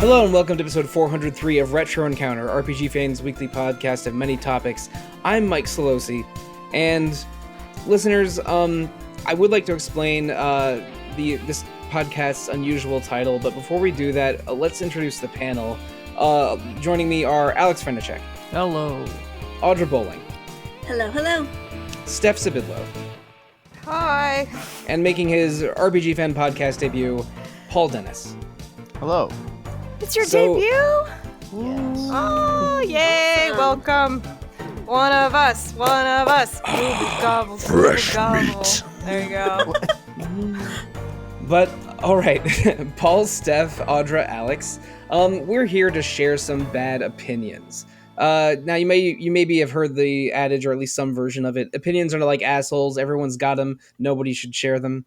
Hello and welcome to episode 403 of Retro Encounter, RPG fans' weekly podcast of many topics. I'm Mike Sollosi, and listeners, I would like to explain this podcast's unusual title, but before we do that, let's introduce the panel. Joining me are Aleks Franiczek. Hello. Audra Bowling. Hello, hello. Steph Sybydlo. Hi. And making his RPG fan podcast debut, Paul Dennis. Hello. It's your debut? Yes. Oh, yay, welcome. One of us. Gobble, Fresh gobble. meat. There you go. But, alright, Paul, Steph, Audra, Aleks, we're here to share some bad opinions. Now, you maybe have heard the adage, or at least some version of it. Opinions are like assholes, everyone's got them, nobody should share them.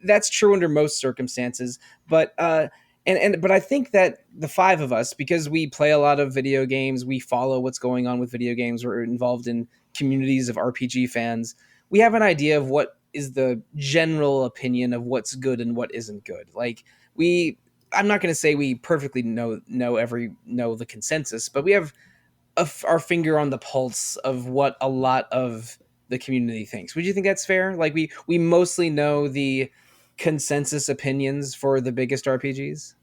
That's true under most circumstances, but I think that the five of us, because we play a lot of video games, we follow what's going on with video games, we're involved in communities of RPG fans, we have an idea of what is the general opinion of what's good and what isn't good. Like, I'm not going to say we perfectly know the consensus, but we have our finger on the pulse of what a lot of the community thinks. Would you think that's fair? Like, we mostly know the consensus opinions for the biggest RPGs?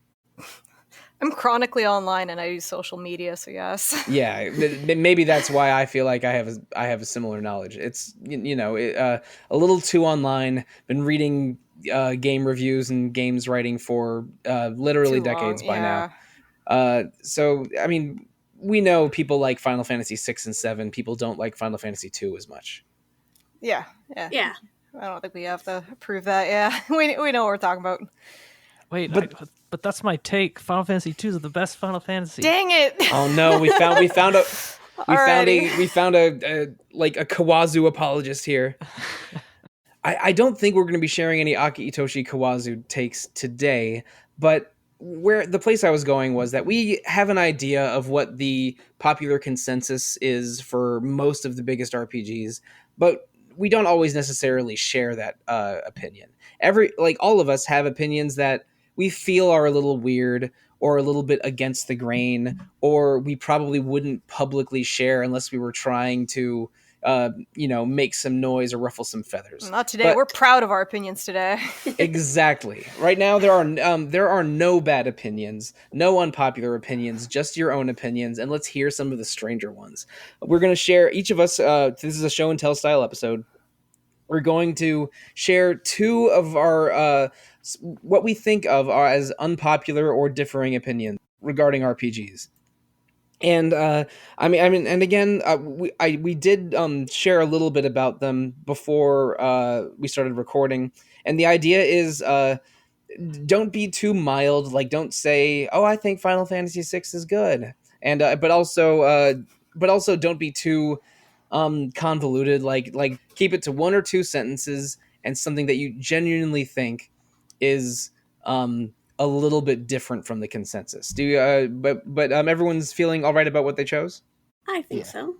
I'm chronically online and I use social media, so yes. Yeah, maybe that's why I feel like I have a similar knowledge. It's a little too online. Been reading game reviews and games writing for literally Too long, decades by yeah. now. So I mean, we know people like Final Fantasy 6 and 7. People don't like Final Fantasy 2 as much. Yeah. Yeah. I don't think we have to prove that, yeah. We know what we're talking about. Wait, but that's my take. Final Fantasy 2 is the best Final Fantasy. Dang it! Oh no, we found a Kawazu apologist here. I don't think we're going to be sharing any Akitoshi Kawazu takes today, but where the place I was going was that we have an idea of what the popular consensus is for most of the biggest RPGs, but we don't always necessarily share that opinion. All of us have opinions that we feel are a little weird or a little bit against the grain, or we probably wouldn't publicly share unless we were trying to make some noise or ruffle some feathers. Not today. But we're proud of our opinions today. exactly. Right now, there are no bad opinions, no unpopular opinions, just your own opinions, and let's hear some of the stranger ones. We're going to share, each of us, this is a show and tell style episode, we're going to share two of our, what we think of as unpopular or differing opinions regarding RPGs. And we did share a little bit about them before we started recording. And the idea is, don't be too mild. Like, don't say, "Oh, I think Final Fantasy VI is good," and but also don't be too convoluted. Like keep it to one or two sentences and something that you genuinely think is a little bit different from the consensus. Do you? But everyone's feeling all right about what they chose? I think so.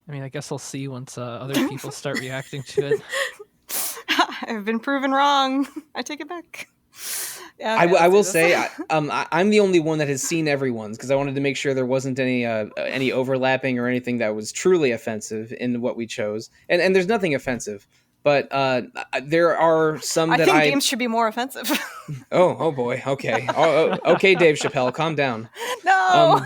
I mean, I guess I'll see once other people start reacting to it. I've been proven wrong. I take it back. Yeah, I will say I'm the only one that has seen everyone's, because I wanted to make sure there wasn't any overlapping or anything that was truly offensive in what we chose. And there's nothing offensive, but there are some I think games should be more offensive. Oh boy. Okay. Okay, Dave Chappelle, calm down. No.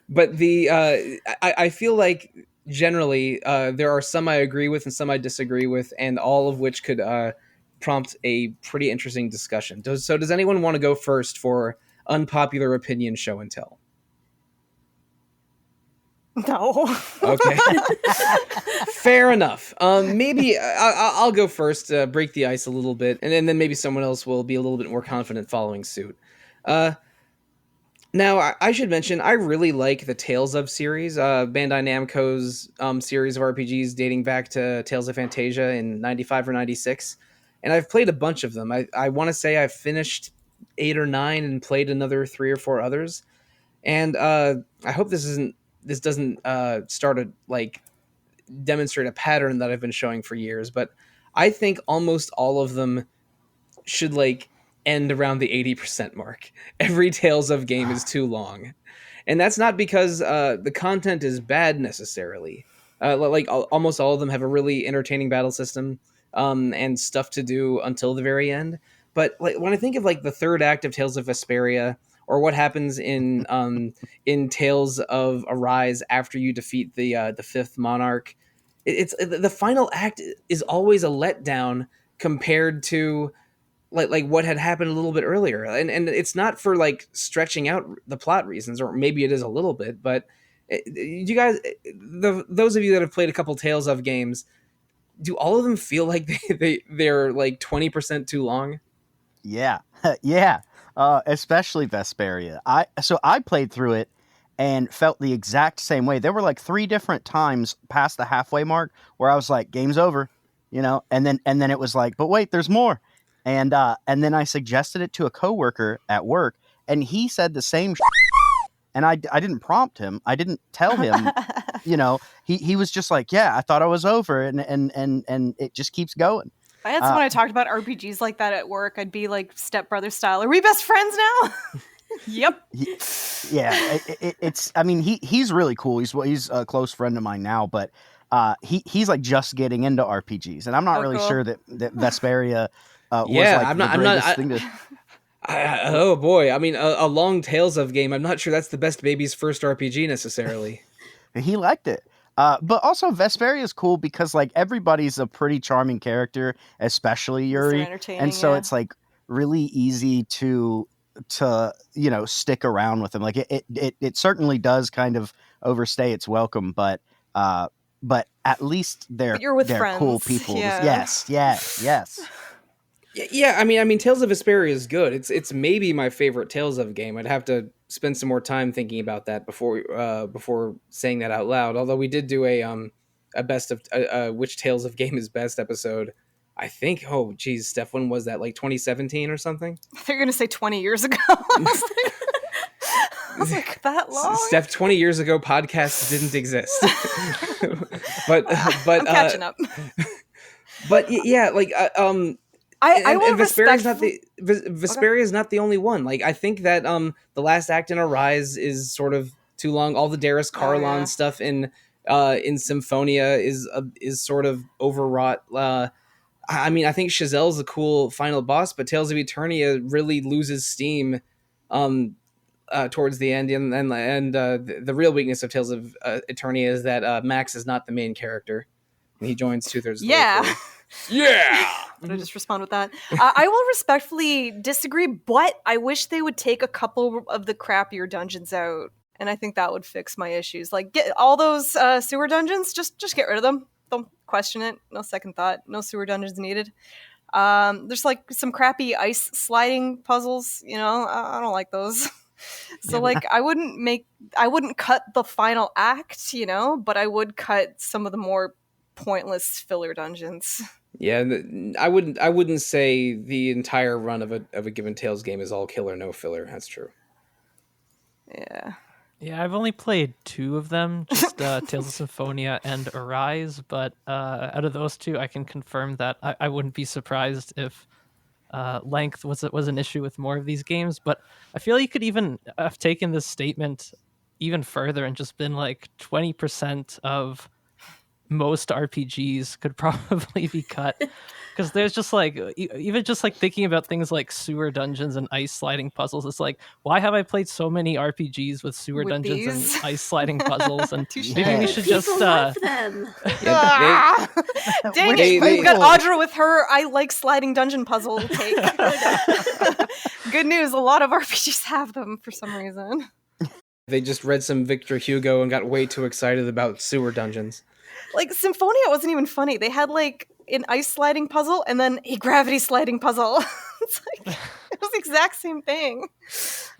But I feel like generally there are some I agree with and some I disagree with, and all of which could prompt a pretty interesting discussion. Does anyone want to go first for unpopular opinion show and tell? No. Okay. Fair enough. Maybe I'll go first, break the ice a little bit, and then maybe someone else will be a little bit more confident following suit. Now, I should mention, I really like the Tales of series, Bandai Namco's series of RPGs dating back to Tales of Fantasia in 95 or 96. And I've played a bunch of them. I want to say I've finished 8 or 9 and played another 3 or 4 others. And I hope this doesn't start to demonstrate a pattern that I've been showing for years. But I think almost all of them should end around the 80% mark. Every Tales of game is too long. And that's not because the content is bad necessarily. Almost all of them have a really entertaining battle system and stuff to do until the very end. But like when I think of like the third act of Tales of Vesperia, or what happens in Tales of Arise after you defeat the fifth monarch, it's the final act is always a letdown compared to like what had happened a little bit earlier, and it's not for like stretching out the plot reasons, or maybe it is a little bit, but you guys, those of you that have played a couple Tales of games, do all of them feel like they're like 20% too long? Yeah, yeah. Especially Vesperia. I played through it and felt the exact same way. There were like 3 different times past the halfway mark where I was like, "Game's over," and then it was like, "But wait, there's more." And then I suggested it to a coworker at work, and he said the same. And I didn't prompt him. I didn't tell him. He was just like, "Yeah, I thought I was over," and it just keeps going. I had someone I talked about RPGs like that at work. I'd be like, stepbrother style. Are we best friends now? Yep. Yeah. It's. I mean, he's really cool. He's a close friend of mine now, but he's like just getting into RPGs, and I'm not really cool. sure that Vesperia was like the greatest thing to. Oh boy! I mean, a long Tales of game. I'm not sure that's the best baby's first RPG necessarily. He liked it. But also Vesperia is cool because like everybody's a pretty charming character, especially Yuri, and so it's like really easy to stick around with him. Like it certainly does kind of overstay its welcome, but at least they're friends. Cool people. Yeah. Yes. Yeah, I mean, Tales of Vesperia is good. It's maybe my favorite Tales of game. I'd have to spend some more time thinking about that before saying that out loud. Although we did do a best of which Tales of game is best episode. I think. Oh, geez, Steph, when was that? Like 2017 or something? They're gonna say 20 years ago. I was like, that long? Steph, 20 years ago, podcasts didn't exist. but I'm catching up. But yeah, like Vesperia is not the only one. Like I think that the last act in Arise is sort of too long. All the Darius Carlon stuff in Symphonia is sort of overwrought. I mean, I think Chazelle's a cool final boss, but Tales of Eternia really loses steam towards the end, and the real weakness of Tales of Eternia is that Max is not the main character. And he joins 2/3 of the way through. Yeah. I'm gonna just respond with that. I will respectfully disagree, but I wish they would take a couple of the crappier dungeons out, and I think that would fix my issues. Like, get all those sewer dungeons, just get rid of them. Don't question it. No second thought. No sewer dungeons needed. There's like some crappy ice sliding puzzles. I don't like those. So like, I wouldn't cut the final act, but I would cut some of the more pointless filler dungeons. Yeah, I wouldn't say the entire run of a given Tales game is all killer, no filler. That's true. Yeah, I've only played 2 of them, just Tales of Symphonia and Arise, but out of those 2, I can confirm that I wouldn't be surprised if length was an issue with more of these games, but I feel you could even have taken this statement even further and just been like 20% of most RPGs could probably be cut, because there's just like, even just like thinking about things like sewer dungeons and ice sliding puzzles, it's like, why have I played so many RPGs with sewer dungeons and ice sliding puzzles? And maybe we should just love them. Dang it, we've got Audra with her I like sliding dungeon puzzle take. Good news, a lot of RPGs have them for some reason. They just read some Victor Hugo and got way too excited about sewer dungeons. Like, Symphonia wasn't even funny. They had, like, an ice sliding puzzle and then a gravity sliding puzzle. It's like, it was the exact same thing.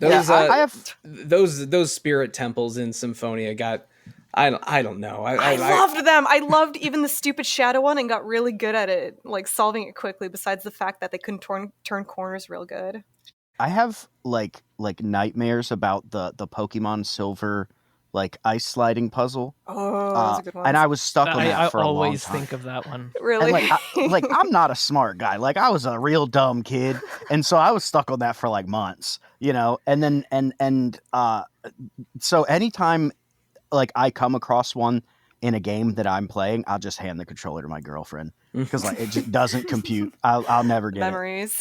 Those spirit temples in Symphonia got... I don't know. I loved them. I loved even the stupid shadow one and got really good at it, like, solving it quickly, besides the fact that they couldn't turn corners real good. I have, like nightmares about the Pokemon Silver like ice sliding puzzle. Oh, that's a good one. And I was stuck on that I for a long always time. think of that one. Really? And I'm not a smart guy. Like I was a real dumb kid, and so I was stuck on that for like months, you know. And then so anytime like I come across one in a game that I'm playing, I'll just hand the controller to my girlfriend because like it just doesn't compute. I'll never get it. Memories.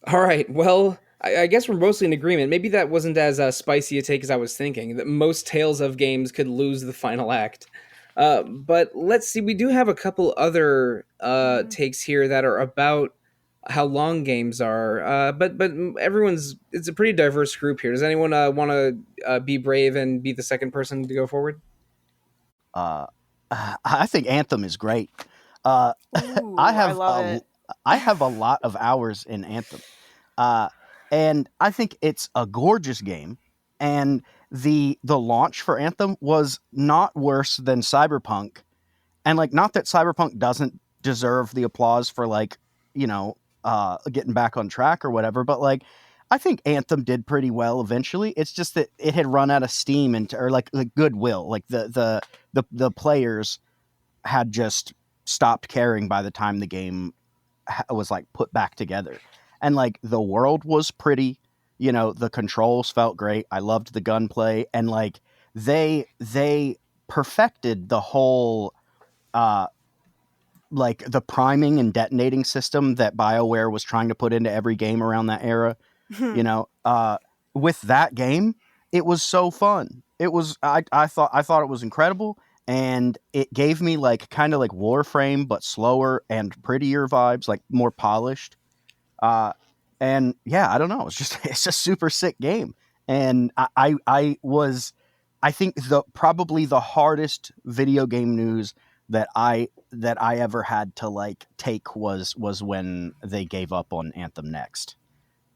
All right. Well, I guess we're mostly in agreement. Maybe that wasn't as spicy a take as I was thinking. That most Tales of games could lose the final act. But let's see. We do have a couple other takes here that are about how long games are. But it's a pretty diverse group here. Does anyone want to be brave and be the second person to go forward? I think Anthem is great. Ooh, I love it. I have a lot of hours in Anthem. And I think it's a gorgeous game. And the launch for Anthem was not worse than Cyberpunk. And like, not that Cyberpunk doesn't deserve the applause for like, you know, getting back on track or whatever, but like, I think Anthem did pretty well eventually. It's just that it had run out of steam or like goodwill. Like the players had just stopped caring by the time the game was like put back together. And like the world was pretty, you know, the controls felt great. I loved the gunplay, and like they perfected the whole like the priming and detonating system that BioWare was trying to put into every game around that era. You know, with that game, it was so fun. It was I thought it was incredible, and it gave me like kind of like Warframe but slower and prettier vibes, like more polished. And yeah, I don't know. It's just super sick game. And I think probably the hardest video game news that I ever had to like take was when they gave up on Anthem Next.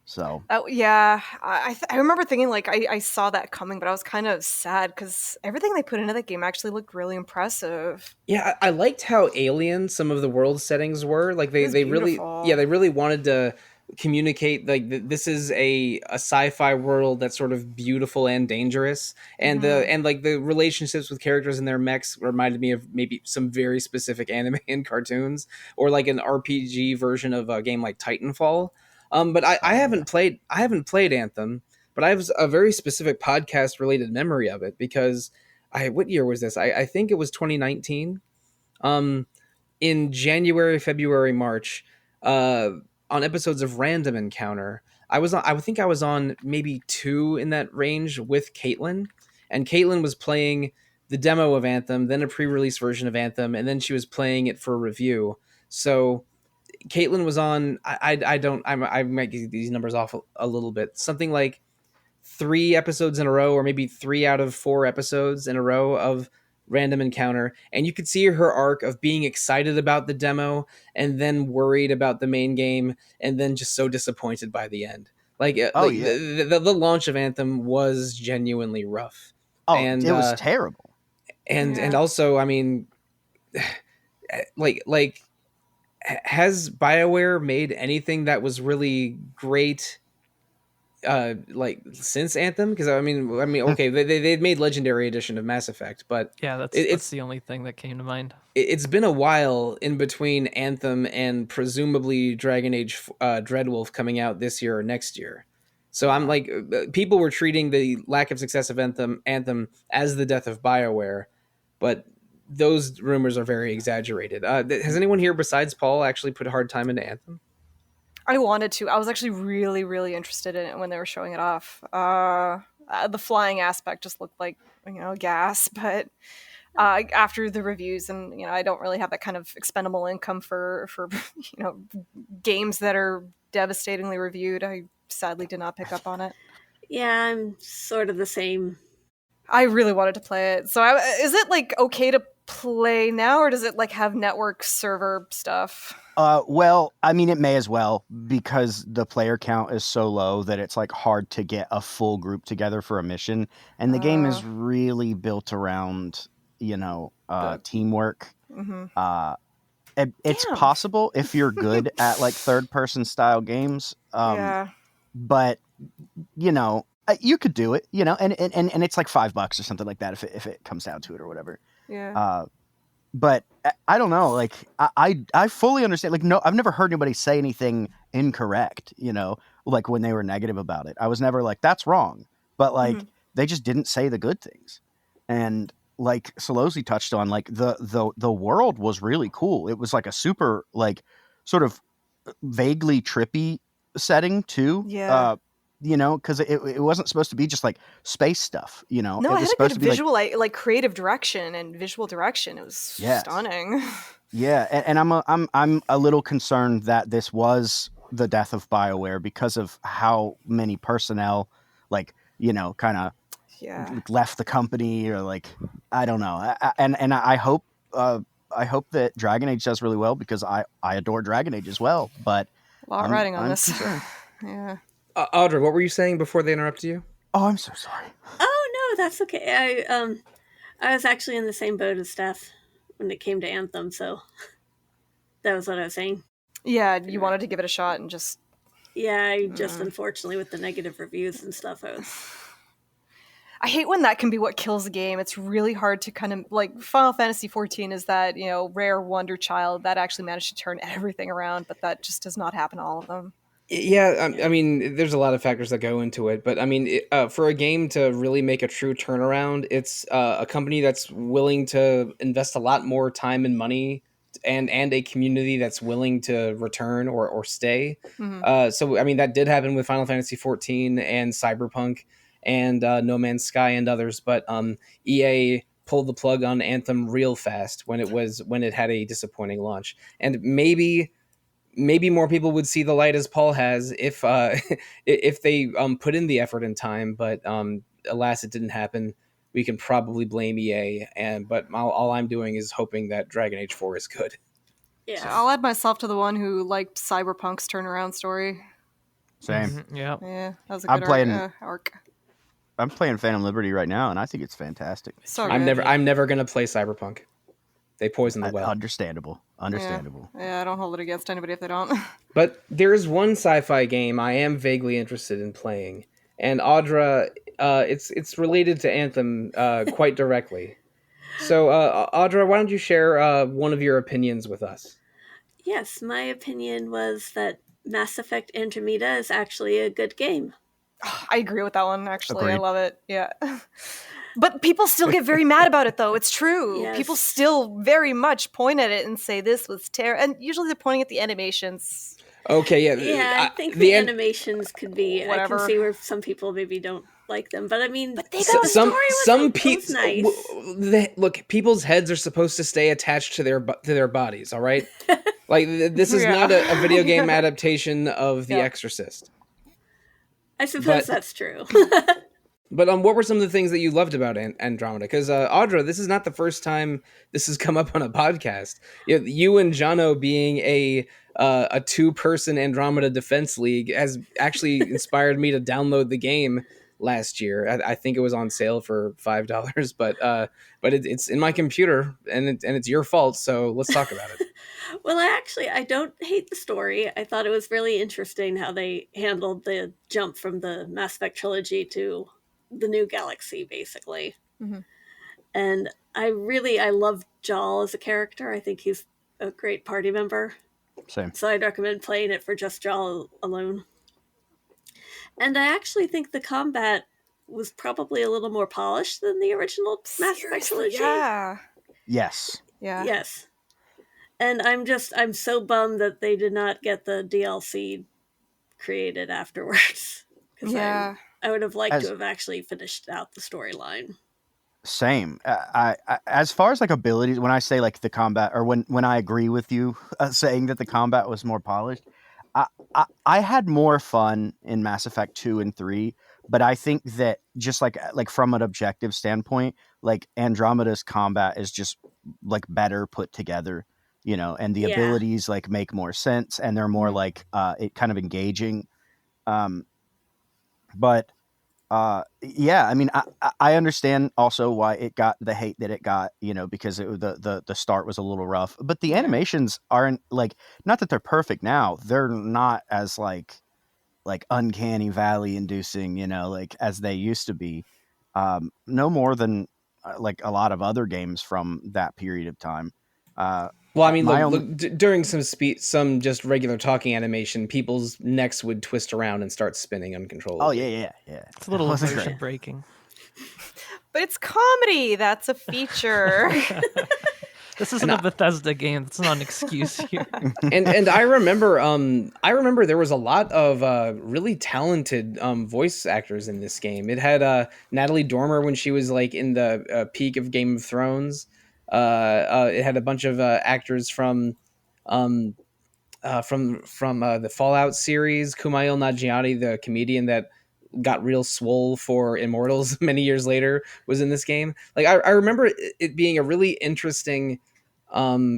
So yeah, I remember thinking like I saw that coming, but I was kind of sad because everything they put into that game actually looked really impressive. Yeah, I liked how alien some of the world settings were. Like It was they really, beautiful. yeah, they really wanted to communicate like this is a sci-fi world that's sort of beautiful and dangerous, and like the relationships with characters and their mechs reminded me of maybe some very specific anime and cartoons, or like an RPG version of a game like Titanfall. But I haven't played Anthem, but I have a very specific podcast related memory of it because what year was this? I think it was 2019. In January, February, March, on episodes of Random Encounter, I think I was on maybe 2 in that range with Caitlin, and Caitlin was playing the demo of Anthem, then a pre-release version of Anthem, and then she was playing it for review. So Caitlin was on. I might get these numbers off a little bit. Something like 3 episodes in a row, or maybe 3 out of 4 episodes in a row of Random Encounter, and you could see her arc of being excited about the demo and then worried about the main game and then just so disappointed by the end. Like, yeah. The launch of Anthem was genuinely rough. And it was terrible. And also, I mean, like has BioWare made anything that was really great like since Anthem? Because I mean okay, they've made Legendary Edition of Mass Effect, but yeah, that's the only thing that came to mind. It's been a while in between Anthem and presumably Dragon Age Dreadwolf coming out this year or next year. So I'm like, people were treating the lack of success of Anthem as the death of BioWare, but those rumors are very exaggerated. Has anyone here besides Paul actually put a hard time into Anthem? I wanted to. I was actually really, really interested in it when they were showing it off. The flying aspect just looked like, gas, but after the reviews, and I don't really have that kind of expendable income for games that are devastatingly reviewed. I sadly did not pick up on it. Yeah, I'm sort of the same. I really wanted to play it. So is it like okay to play now, or does it like have network server stuff? Well, I mean, it may as well, because the player count is so low that it's like hard to get a full group together for a mission, and the game is really built around teamwork. Mm-hmm. It's possible if you're good at like third person style games, yeah. But you could do it, and it's like $5 or something like that if it comes down to it or whatever. Yeah. But I don't know. Like I fully understand. Like no, I've never heard anybody say anything incorrect. Like when they were negative about it, I was never like that's wrong. But like they just didn't say the good things. And like Sollosi touched on, like the world was really cool. It was like a super like sort of vaguely trippy setting too. Yeah. Because it wasn't supposed to be just like space stuff. No, it it was had a supposed good to be visual, like creative direction and visual direction. It was Yes. stunning. Yeah, and I'm a little concerned that this was the death of BioWare because of how many personnel, like kind of Yeah. left the company, or like I don't know. And I hope that Dragon Age does really well, because I adore Dragon Age as well. But A lot riding on I'm this. concerned. Yeah. Audra, what were you saying before they interrupted you? Oh, I'm so sorry. Oh no, that's okay. I was actually in the same boat as Steph when it came to Anthem, so that was what I was saying. Yeah, you wanted to give it a shot and just... Yeah, I just unfortunately with the negative reviews and stuff, I hate when that can be what kills the game. It's really hard to kind of, like, Final Fantasy XIV is that, rare wonder child that actually managed to turn everything around, but that just does not happen to all of them. Yeah, I mean, there's a lot of factors that go into it, but I mean, for a game to really make a true turnaround, it's a company that's willing to invest a lot more time and money, and a community that's willing to return or stay. So, I mean, that did happen with Final Fantasy XIV and Cyberpunk and No Man's Sky and others, but EA pulled the plug on Anthem real fast when it had a disappointing launch, and maybe more people would see the light as Paul has if if they put in the effort and time. But alas, it didn't happen. We can probably blame EA, but all I'm doing is hoping that Dragon Age 4 is good. yeah. So I'll add myself to the one who liked Cyberpunk's turnaround story. Same. Yeah. Yeah, that was a I'm good playing- arc. I'm playing Phantom Liberty right now, and I think it's fantastic. So I'm good. never gonna play Cyberpunk. They poisoned the well. Understandable. Yeah, I don't hold it against anybody if they don't. But there is one sci-fi game I am vaguely interested in playing, and Audra, it's related to Anthem quite directly. So, Audra, why don't you share one of your opinions with us? Yes, my opinion was that Mass Effect Andromeda is actually a good game. I agree with that one, actually. I Agreed. love it. Yeah. But people still get very mad about it, though. It's true. Yes. People still very much point at it and say this was terrible. And usually they're pointing at the animations. Okay, yeah. Yeah, I think the animations could be. Whatever. I can see where some people maybe don't like them, but I mean, But they the got story was some was nice. look, people's heads are supposed to stay attached to their bodies. All right, like this is Yeah. not a video game adaptation of The Yeah. Exorcist. I suppose but- that's true. But what were some of the things that you loved about Andromeda? Because Audra, this is not the first time this has come up on a podcast. You and Jono being a 2-person Andromeda Defense League has actually inspired me to download the game last year. I think it was on sale for $5, but it's in my computer, and it's your fault. So let's talk about it. Well, I don't hate the story. I thought it was really interesting how they handled the jump from the Mass Effect trilogy to the new galaxy, basically. Mhm. And I love Jal as a character. I think he's a great party member. Same. So I'd recommend playing it for just Jal alone. And I actually think the combat was probably a little more polished than the original Mass Effect Seriously, trilogy. yeah. Yes. Yeah. Yes. And I'm so bummed that they did not get the DLC created afterwards. 'Cause Yeah. I would have liked As- to have actually finished out the storyline. Same. I as far as like abilities, when I say like the combat, or when I agree with you saying that the combat was more polished, I had more fun in Mass Effect 2 and 3, but I think that just like from an objective standpoint, like Andromeda's combat is just like better put together, and the Yeah. abilities like make more sense, and they're more like it kind of engaging. But yeah, I mean, I understand also why it got the hate that it got, because the start was a little rough, but the animations aren't like, not that they're perfect now. They're not as like like uncanny valley inducing, like as they used to be. No more than like a lot of other games from that period of time. Well, I mean, My look, during some just regular talking animation, people's necks would twist around and start spinning uncontrollably. Oh yeah. It's a little It wasn't immersion great. breaking. But it's comedy. That's a feature. This isn't a Bethesda game. That's not an excuse here. and I remember there was a lot of really talented voice actors in this game. It had Natalie Dormer when she was like in the peak of Game of Thrones. It had a bunch of actors from the Fallout series. Kumail Nanjiani, the comedian that got real swole for Immortals many years later, was in this game. Like I remember it being a really interesting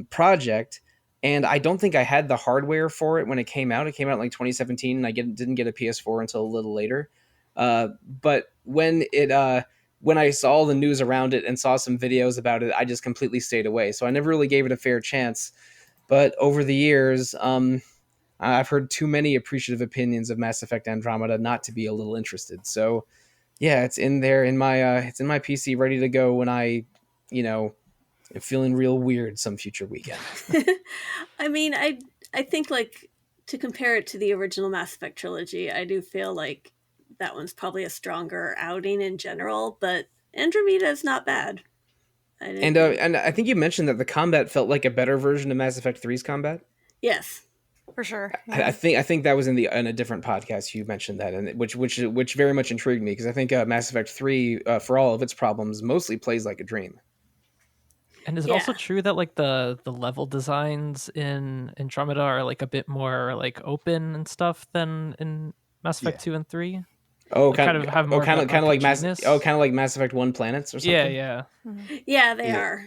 project, and I don't think I had the hardware for it when it came out. It came out in like 2017, and I didn't get a PS4 until a little later. But when I saw the news around it and saw some videos about it, I just completely stayed away. So I never really gave it a fair chance. But over the years, I've heard too many appreciative opinions of Mass Effect Andromeda not to be a little interested. So yeah, it's in there in my it's in my PC ready to go when I, am feeling real weird some future weekend. I mean, I think like to compare it to the original Mass Effect trilogy, I do feel like that one's probably a stronger outing in general, but Andromeda is not bad. And I think you mentioned that the combat felt like a better version of Mass Effect 3's combat. Yes, For sure. I think that was in a different podcast you mentioned that, and which very much intrigued me because I think Mass Effect 3, for all of its problems, mostly plays like a dream. And is it also true that like the level designs in Andromeda are like a bit more like open and stuff than in Mass Effect 2 and 3? Oh, Like, kind of have more kind of like RPGness? kind of like Mass Effect 1 planets or something. Yeah. yeah, they are.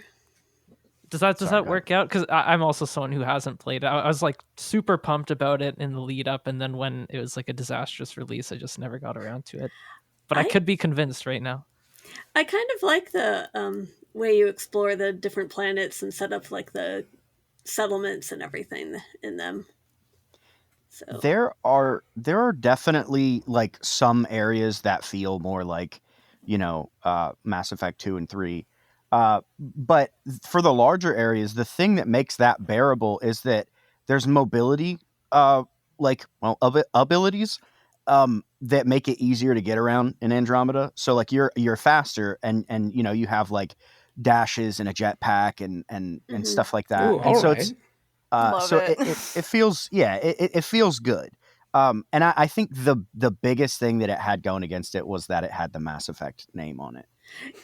Does that work out? Because I'm also someone who hasn't played it. I was like super pumped about it in the lead up, and then when it was like a disastrous release, I just never got around to it. But I could be convinced right now. I kind of like the way you explore the different planets and set up like the settlements and everything in them. So There are definitely like some areas that feel more like, Mass Effect 2 and 3. But for the larger areas, the thing that makes that bearable is that there's mobility, abilities that make it easier to get around in Andromeda. So like you're faster and you have like dashes and a jetpack and stuff like that. Ooh, And so alright. it's Love so it. it feels it feels good. And I think the biggest thing that it had going against it was that it had the Mass Effect name on it.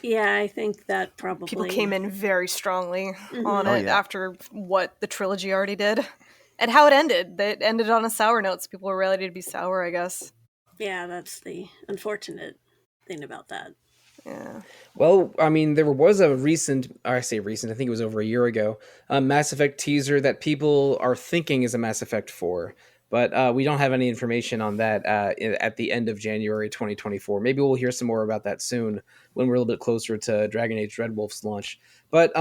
yeah, I think that probably People came in very strongly on Oh, it yeah. after what the trilogy already did. And how it ended. It ended on a sour note, so people were ready to be sour, I guess. Yeah, that's the unfortunate thing about that. Yeah. Well, I mean, there was a I think it was over a year ago, a Mass Effect teaser that people are thinking is a Mass Effect 4, but we don't have any information on that at the end of January 2024. Maybe we'll hear some more about that soon when we're a little bit closer to Dragon Age Dreadwolf's launch. But,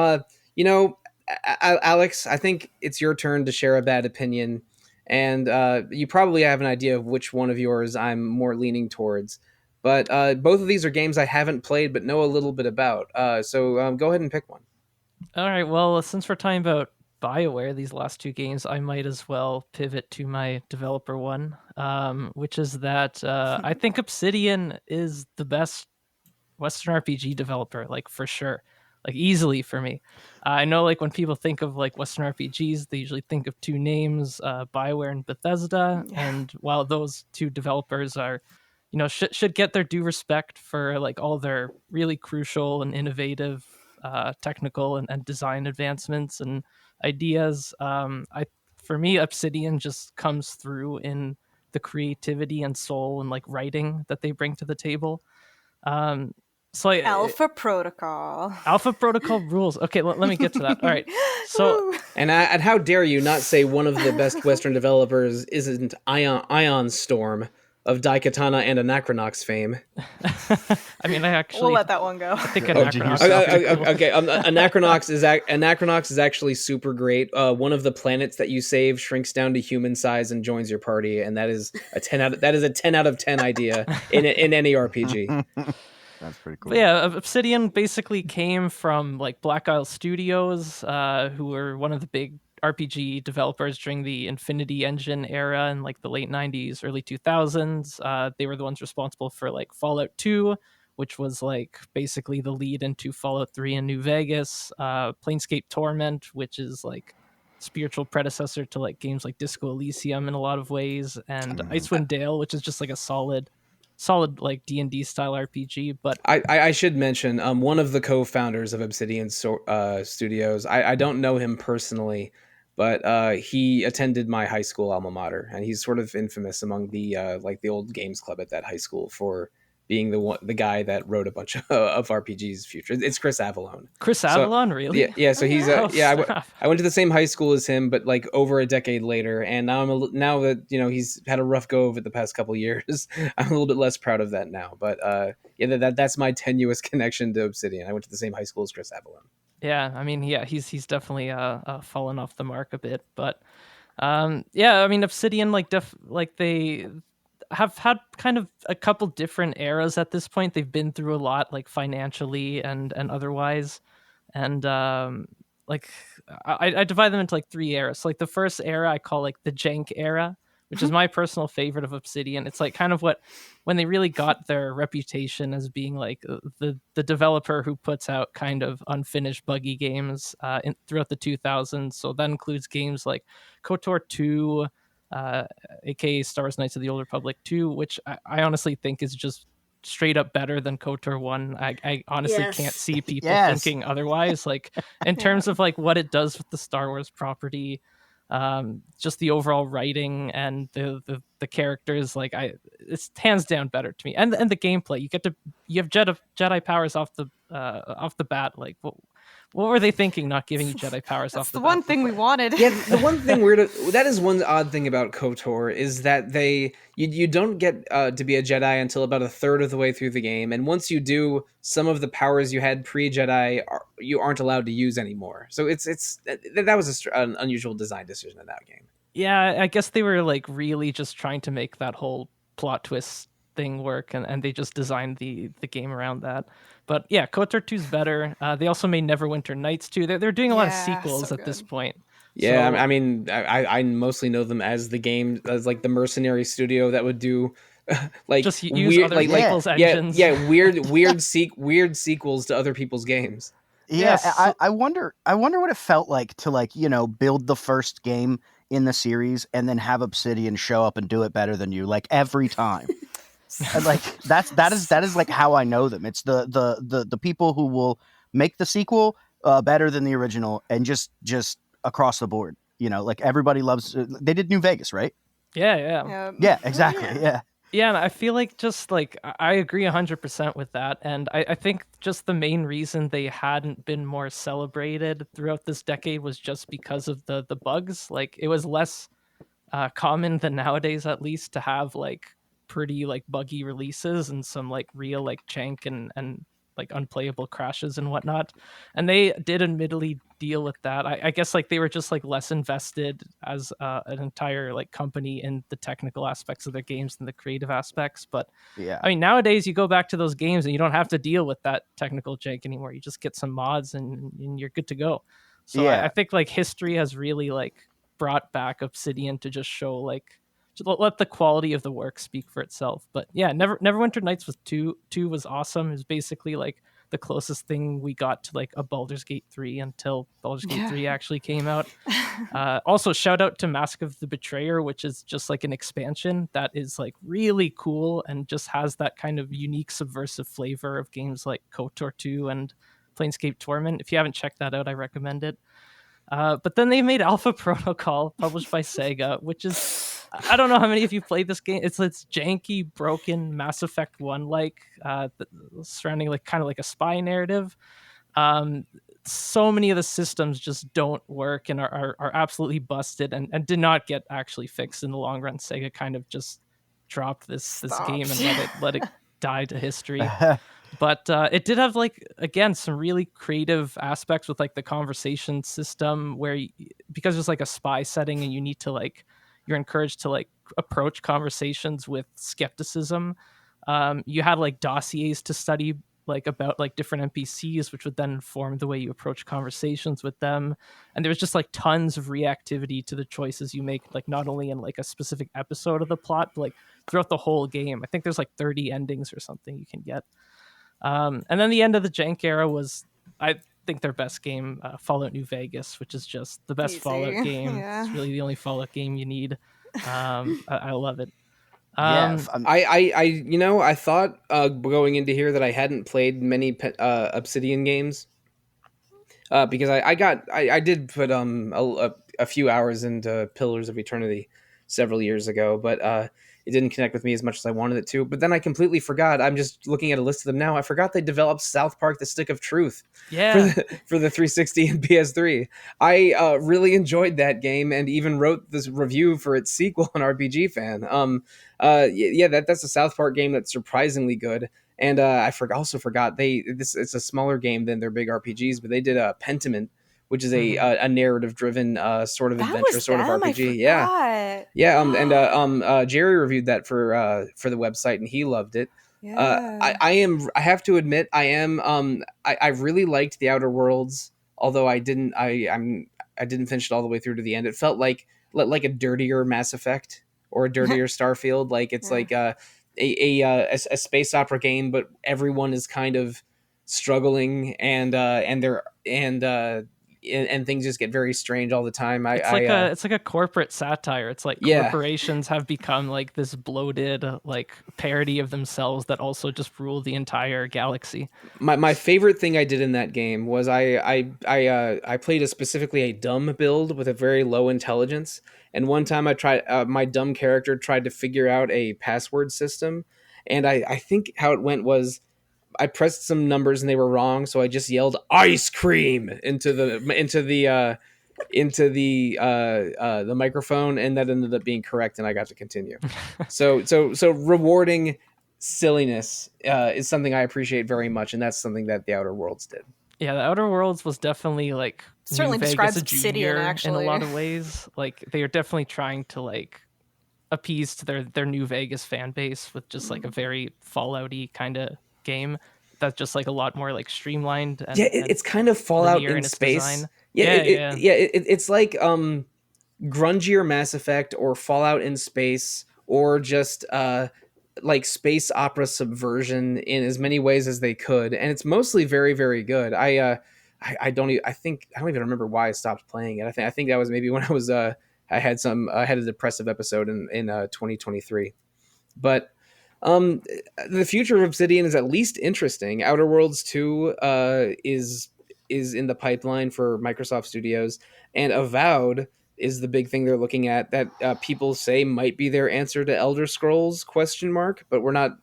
Alex, I think it's your turn to share a bad opinion, and you probably have an idea of which one of yours I'm more leaning towards. But both of these are games I haven't played but know a little bit about. So go ahead and pick one. All right. Well, since we're talking about BioWare, these last two games, I might as well pivot to my developer one, which is that I think Obsidian is the best Western RPG developer, like for sure, like easily for me. I know like when people think of like Western RPGs, they usually think of two names, BioWare and Bethesda. And while those two developers are, should get their due respect for like all their really crucial and innovative technical and design advancements and ideas, for me, Obsidian just comes through in the creativity and soul and like writing that they bring to the table. Alpha Protocol. Alpha Protocol rules. Okay, let me get to that. All right. So, and how dare you not say one of the best Western developers isn't Ion Storm? of Daikatana and Anachronox fame. I mean, I actually We'll let that one go. I think Oh, did you Anachronox. yourself? Okay, Anachronox is actually super great. One of the planets that you save shrinks down to human size and joins your party, and that is a 10 out of 10 idea in any RPG. That's pretty cool. But yeah, Obsidian basically came from like Black Isle Studios, who were one of the big RPG developers during the Infinity Engine era in like the late 90s, early 2000s. They were the ones responsible for like Fallout 2, which was like basically the lead into Fallout 3 in New Vegas, Planescape Torment, which is like spiritual predecessor to like games like Disco Elysium in a lot of ways, and Icewind Dale, which is just like a solid like D&D style RPG. But I should mention one of the co-founders of Obsidian Studios. I don't know him personally, but he attended my high school alma mater, and he's sort of infamous among the like the old games club at that high school for being the guy that wrote a bunch of RPGs. Future, it's Chris Avalone. Chris Avalon, really? Yeah. So he's Oh, I went to the same high school as him, but like over a decade later, and now now that he's had a rough go of it the past couple of years, I'm a little bit less proud of that now. But yeah, that's my tenuous connection to Obsidian. I went to the same high school as Chris Avalone. Yeah, I mean, yeah, he's definitely fallen off the mark a bit, but yeah, I mean, Obsidian like they have had kind of a couple different eras at this point. They've been through a lot, like financially and otherwise, and like I divide them into like three eras. So, like the first era I call like the jank era, which is my personal favorite of Obsidian. It's like kind of when they really got their reputation as being like the developer who puts out kind of unfinished buggy games throughout the 2000s. So that includes games like KOTOR 2, aka Star Wars Knights of the Old Republic 2, which I honestly think is just straight up better than KOTOR 1. I honestly Yes. can't see people Yes. thinking otherwise. Like in terms of like what it does with the Star Wars property, just the overall writing and the characters, like it's hands down better to me. And the gameplay, you have Jedi powers off the bat. Like what were they thinking, not giving you Jedi powers That's off the the bat? one thing we wanted. Yeah, the one thing that is one odd thing about KOTOR is that you don't get to be a Jedi until about a third of the way through the game, and once you do, some of the powers you had pre-Jedi you aren't allowed to use anymore. So that was an unusual design decision in that game. Yeah, I guess they were like really just trying to make that whole plot twist thing work, and they just designed the game around that. But yeah, KOTOR 2's better. They also made Neverwinter Nights 2. They're doing a lot of Yeah, sequels so at this good. point. Yeah, So- I mean, I mostly know them as like the mercenary studio that would do like just use weird, other like- people's engines. weird sequels to other people's games. Yeah, Yes. I wonder what it felt like to like, build the first game in the series and then have Obsidian show up and do it better than you like every time. And, like that is like how I know them. It's the people who will make the sequel better than the original and just across the board. Like everybody loves they did New Vegas, right? Yeah. Yeah, exactly. yeah. Yeah. Yeah, and I feel like just like I agree 100% with that, and I think just the main reason they hadn't been more celebrated throughout this decade was just because of the bugs. Like it was less common than nowadays, at least, to have like pretty like buggy releases and some like real like jank and like unplayable crashes and whatnot. And they did admittedly deal with that. I guess like they were just like less invested as an entire like company in the technical aspects of their games than the creative aspects. But Yeah. I mean, nowadays you go back to those games and you don't have to deal with that technical jank anymore. You just get some mods and you're good to go. So Yeah. I think like history has really like brought back Obsidian to just show like to let the quality of the work speak for itself. But yeah, Neverwinter Nights was two was awesome. It was basically like the closest thing we got to like a Baldur's Gate 3 until Baldur's Gate 3 actually came out. Also, shout out to Mask of the Betrayer, which is just like an expansion that is like really cool and just has that kind of unique subversive flavor of games like KOTOR 2 and Planescape Torment. If you haven't checked that out, I recommend it. But then they made Alpha Protocol, published by Sega, which is, I don't know how many of you played this game. It's janky, broken Mass Effect 1 like, surrounding like kind of like a spy narrative. So many of the systems just don't work and are absolutely busted and did not get actually fixed in the long run. Sega kind of just drop this Stop. game and let it die to history. But it did have, like, again, some really creative aspects with, like, the conversation system where because there's, like, a spy setting and you need to, like, you're encouraged to, like, approach conversations with skepticism. You had, like, dossiers to study, like, about, like, different NPCs, which would then inform the way you approach conversations with them. And there was just, like, tons of reactivity to the choices you make, like, not only in, like, a specific episode of the plot, but, like, throughout the whole game. I think there's, like, 30 endings or something you can get. And then the end of the jank era was, I think, their best game, Fallout New Vegas, which is just the best Easy. Fallout game. Yeah. It's really the only Fallout game you need. I love it. I thought going into here that I hadn't played many Obsidian games because I did put a few hours into Pillars of Eternity several years ago, but it didn't connect with me as much as I wanted it to. But then I completely forgot. I'm just looking at a list of them now. I forgot they developed South Park: The Stick of Truth for the 360 and PS3. I really enjoyed that game and even wrote this review for its sequel on RPG Fan. That's a South Park game that's surprisingly good. And I also forgot it's a smaller game than their big RPGs, but they did Pentiment, which is a narrative driven sort of adventure sort of RPG. Jerry reviewed that for the website and he loved it. I have to admit I really liked the Outer Worlds, although I didn't finish it all the way through to the end. It felt like a dirtier Mass Effect or a dirtier Starfield. Like it's like a space opera game, but everyone is kind of struggling and things just get very strange all the time. It's like a corporate satire. It's like corporations have become like this bloated like parody of themselves that also just rule the entire galaxy. My favorite thing I did in that game was I played specifically a dumb build with a very low intelligence. And one time I tried my dumb character tried to figure out a password system, and I think how it went was I pressed some numbers and they were wrong, so I just yelled "ice cream" into the microphone, and that ended up being correct, and I got to continue. So rewarding silliness is something I appreciate very much, and that's something that the Outer Worlds did. Yeah, the Outer Worlds was definitely like certainly New describes Vegas Obsidian in a actually lot of ways. Like they are definitely trying to like appease to their New Vegas fan base with just like a very Fallout-y kind of game that's just like a lot more like streamlined. And, it's kind of Fallout in space. Design. It's like grungier Mass Effect or Fallout in space, or just like space opera subversion in as many ways as they could, and it's mostly very, very good. I don't even remember why I stopped playing it. I think that was maybe when I had a depressive episode in 2023. But the future of Obsidian is at least interesting. Outer Worlds 2 is in the pipeline for Microsoft Studios, and Avowed is the big thing they're looking at that people say might be their answer to Elder Scrolls ? But we're not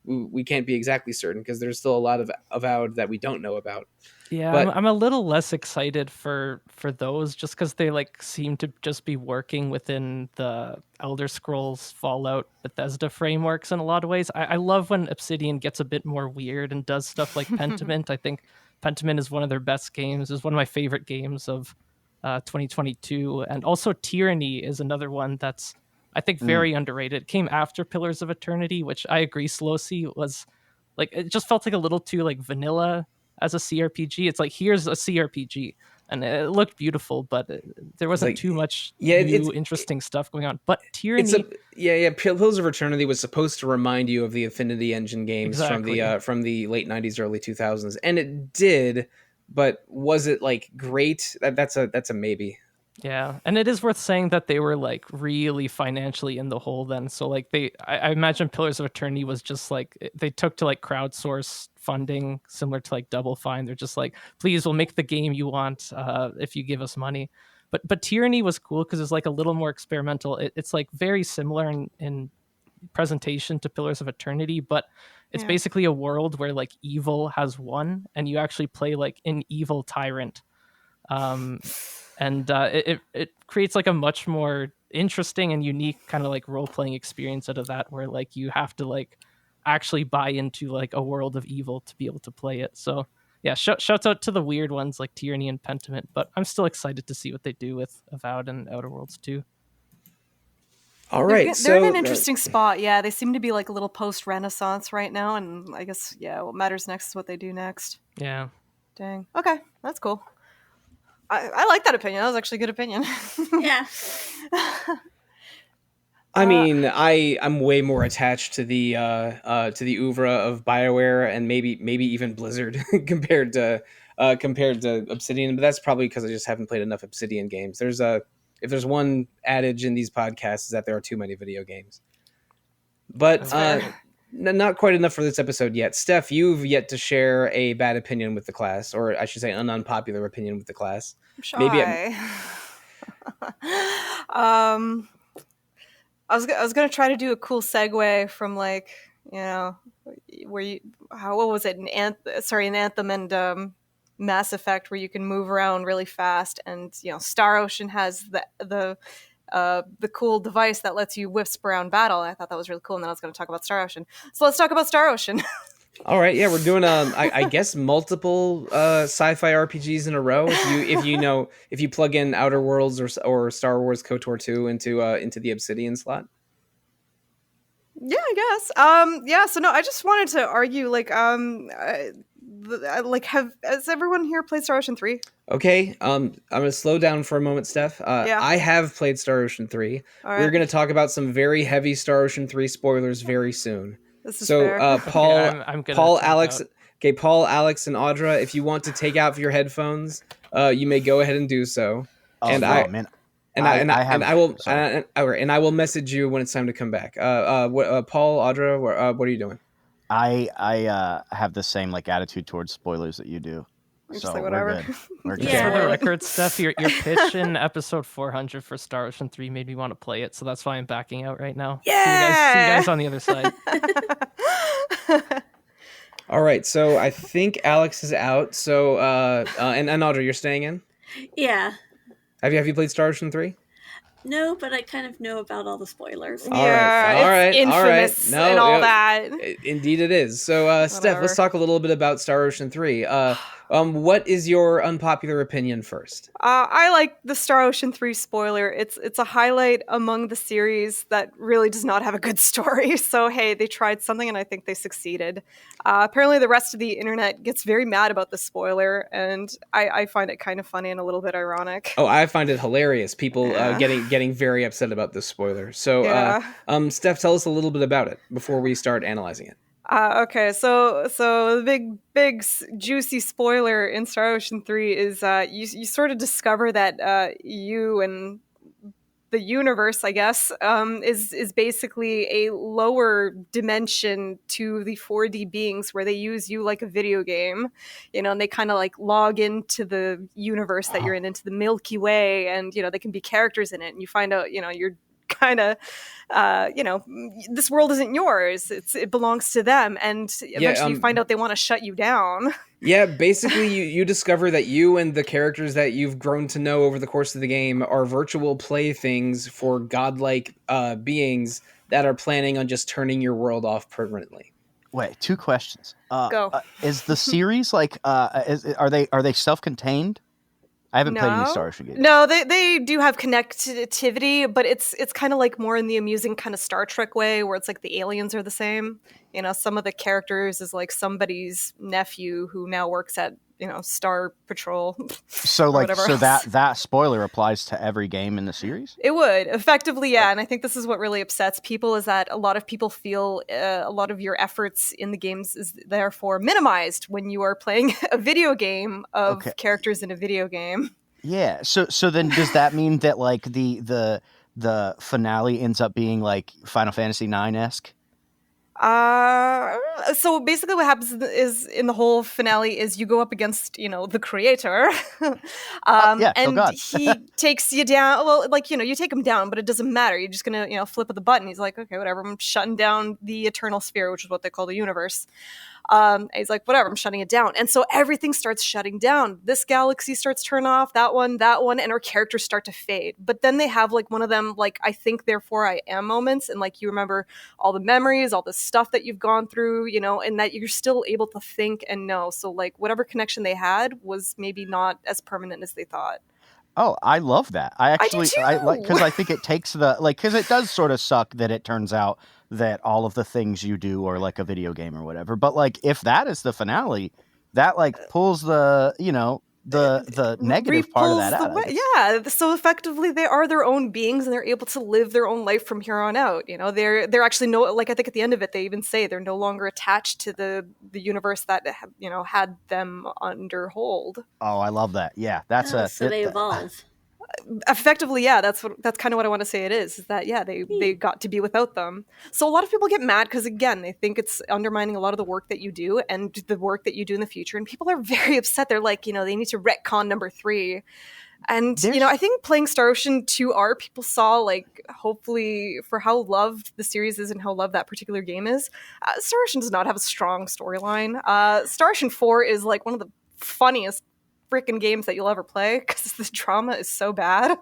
we can't be exactly certain because there's still a lot of Avowed that we don't know about. Yeah, but I'm a little less excited for those just because they like seem to just be working within the Elder Scrolls, Fallout, Bethesda frameworks in a lot of ways. I love when Obsidian gets a bit more weird and does stuff like Pentiment. I think Pentiment is one of their best games. It's one of my favorite games of 2022. And also Tyranny is another one that's, I think, very underrated. It came after Pillars of Eternity, which I agree, Sollosi was like, it just felt like a little too like vanilla as a CRPG. It's like, here's a CRPG, and it looked beautiful, but there wasn't like, too much new interesting stuff going on. But Tyranny, Pillars of Eternity was supposed to remind you of the Affinity Engine games from the late 90s, early 2000s, and it did. But was it like great? That's a maybe. Yeah, and it is worth saying that they were like really financially in the hole then. So like I imagine Pillars of Eternity was just like they took to like crowdsource funding similar to like Double Fine. They're just like, please, we'll make the game you want if you give us money. But Tyranny was cool because it's like a little more experimental. It's like very similar in presentation to Pillars of Eternity, but it's basically a world where like evil has won, and you actually play like an evil tyrant. And it creates like a much more interesting and unique kind of like role-playing experience out of that, where like you have to like actually buy into like a world of evil to be able to play it. So yeah, shouts out to the weird ones like Tyranny and Pentiment, but I'm still excited to see what they do with Avowed and Outer Worlds too. All right, They're in an interesting spot. Yeah, they seem to be like a little post-Renaissance right now, and I guess what matters next is what they do next. Yeah. Dang. Okay, that's cool. I like that opinion. That was actually a good opinion. Yeah. I mean, I'm way more attached to the oeuvre of BioWare and maybe even Blizzard compared to Obsidian, but that's probably because I just haven't played enough Obsidian games. If there's one adage in these podcasts, is that there are too many video games. But not quite enough for this episode yet. Steph, you've yet to share a bad opinion with the class, or I should say an unpopular opinion with the class. I'm shy. Maybe I was gonna try to do a cool segue from like, where what was it, an Anthem and Mass Effect, where you can move around really fast, and Star Ocean has the cool device that lets you wisp around battle. I thought that was really cool, and then I was going to talk about Star Ocean. So let's talk about Star Ocean. All right, yeah, we're doing I guess multiple sci-fi RPGs in a row. If you plug in Outer Worlds or Star Wars KOTOR 2 into the Obsidian slot. Yeah, I guess. So no, I just wanted to argue has everyone here played Star Ocean 3? Okay, I'm gonna slow down for a moment, Steph. I have played Star Ocean 3. Right. We're gonna talk about some very heavy Star Ocean 3 spoilers very soon. This is So fair. Paul, I'm gonna Paul, tap Alex, out. okay, Paul, Alex, and Audra, if you want to take out your headphones, you may go ahead and do so. Oh, And no, I- man. And I will sorry. and I will message you when it's time to come back. Paul, Audra, what are you doing? I have the same like attitude towards spoilers that you do. I'm just So like, we're whatever. good. We're good. Just Yeah. for the record, Steph, your pitch in episode 400 for Star Ocean 3 made me want to play it, so that's why I'm backing out right now. See you guys on the other side. All right, so I think Alex is out. So and Audra, you're staying in. Yeah. Have you played Star Ocean 3? No, but I kind of know about all the spoilers. All right, it's all right. infamous No, and all yeah. that. Indeed, it is. So, Steph, Whatever. let's talk a little bit about Star Ocean 3. What is your unpopular opinion first? I like the Star Ocean 3 spoiler. It's a highlight among the series that really does not have a good story. So, hey, they tried something and I think they succeeded. Apparently, the rest of the internet gets very mad about the spoiler, and I find it kind of funny and a little bit ironic. Oh, I find it hilarious. People Yeah. getting very upset about this spoiler. So, Yeah. Steph, tell us a little bit about it before we start analyzing it. Okay, so the big juicy spoiler in Star Ocean 3 is you sort of discover that you and the universe, I guess, is basically a lower dimension to the 4D beings, where they use you like a video game, and they kind of like log into the universe that you're in, into the Milky Way, and they can be characters in it, and you find out you're kind of this world isn't yours, it belongs to them, and eventually you find out they want to shut you down. Yeah, basically you discover that you and the characters that you've grown to know over the course of the game are virtual playthings for godlike beings that are planning on just turning your world off permanently. Wait, 2 questions. Go. Is the series like are they self-contained? I haven't played any Star Ocean games. No, they do have connectivity, but it's kind of like more in the amusing kind of Star Trek way, where it's like the aliens are the same. Some of the characters is like somebody's nephew who now works at Star Patrol. So that spoiler applies to every game in the series? It would effectively, yeah. And I think this is what really upsets people, is that a lot of people feel a lot of your efforts in the games is therefore minimized when you are playing a video game of characters in a video game. Yeah. So then does that mean that like the finale ends up being like Final Fantasy IX-esque? So basically what happens is in the whole finale is you go up against, the creator. And God. he takes you down. Well, like, you take him down, but it doesn't matter. You're just going to, flip of the button. He's like, okay, whatever. I'm shutting down the eternal sphere, which is what they call the universe. And he's like, whatever, I'm shutting it down. And so everything starts shutting down. This galaxy starts turning off, that one, and our characters start to fade. But then they have like one of them, like, I think, therefore I am moments. And like, you remember all the memories, all the stuff that you've gone through, you know, and that you're still able to think and know. So like whatever connection they had was maybe not as permanent as they thought. Oh, I love that. I do too. like, because I think it takes the, like, because it does sort of suck that it turns out that all of the things you do are like a video game or whatever. But like, if that is the finale, that like pulls the, you know, the negative part of that out. Yeah, so effectively they are their own beings and they're able to live their own life from here on out. You know, they're actually like, I think at the end of it they even say they're no longer attached to the universe that, you know, had them under hold. Oh, I love that. Yeah, so they evolve. Effectively, yeah, that's kind of what I want to say it is that, yeah, they got to be without them. So a lot of people get mad because, again, they think it's undermining a lot of the work that you do and the work that you do in the future, and people are very upset. They're like, you know, they need to retcon number 3. And, you know, I think playing Star Ocean 2R, people saw, like, hopefully for how loved the series is and how loved that particular game is, Star Ocean does not have a strong storyline. Star Ocean 4 is like one of the funniest freaking games that you'll ever play because the drama is so bad.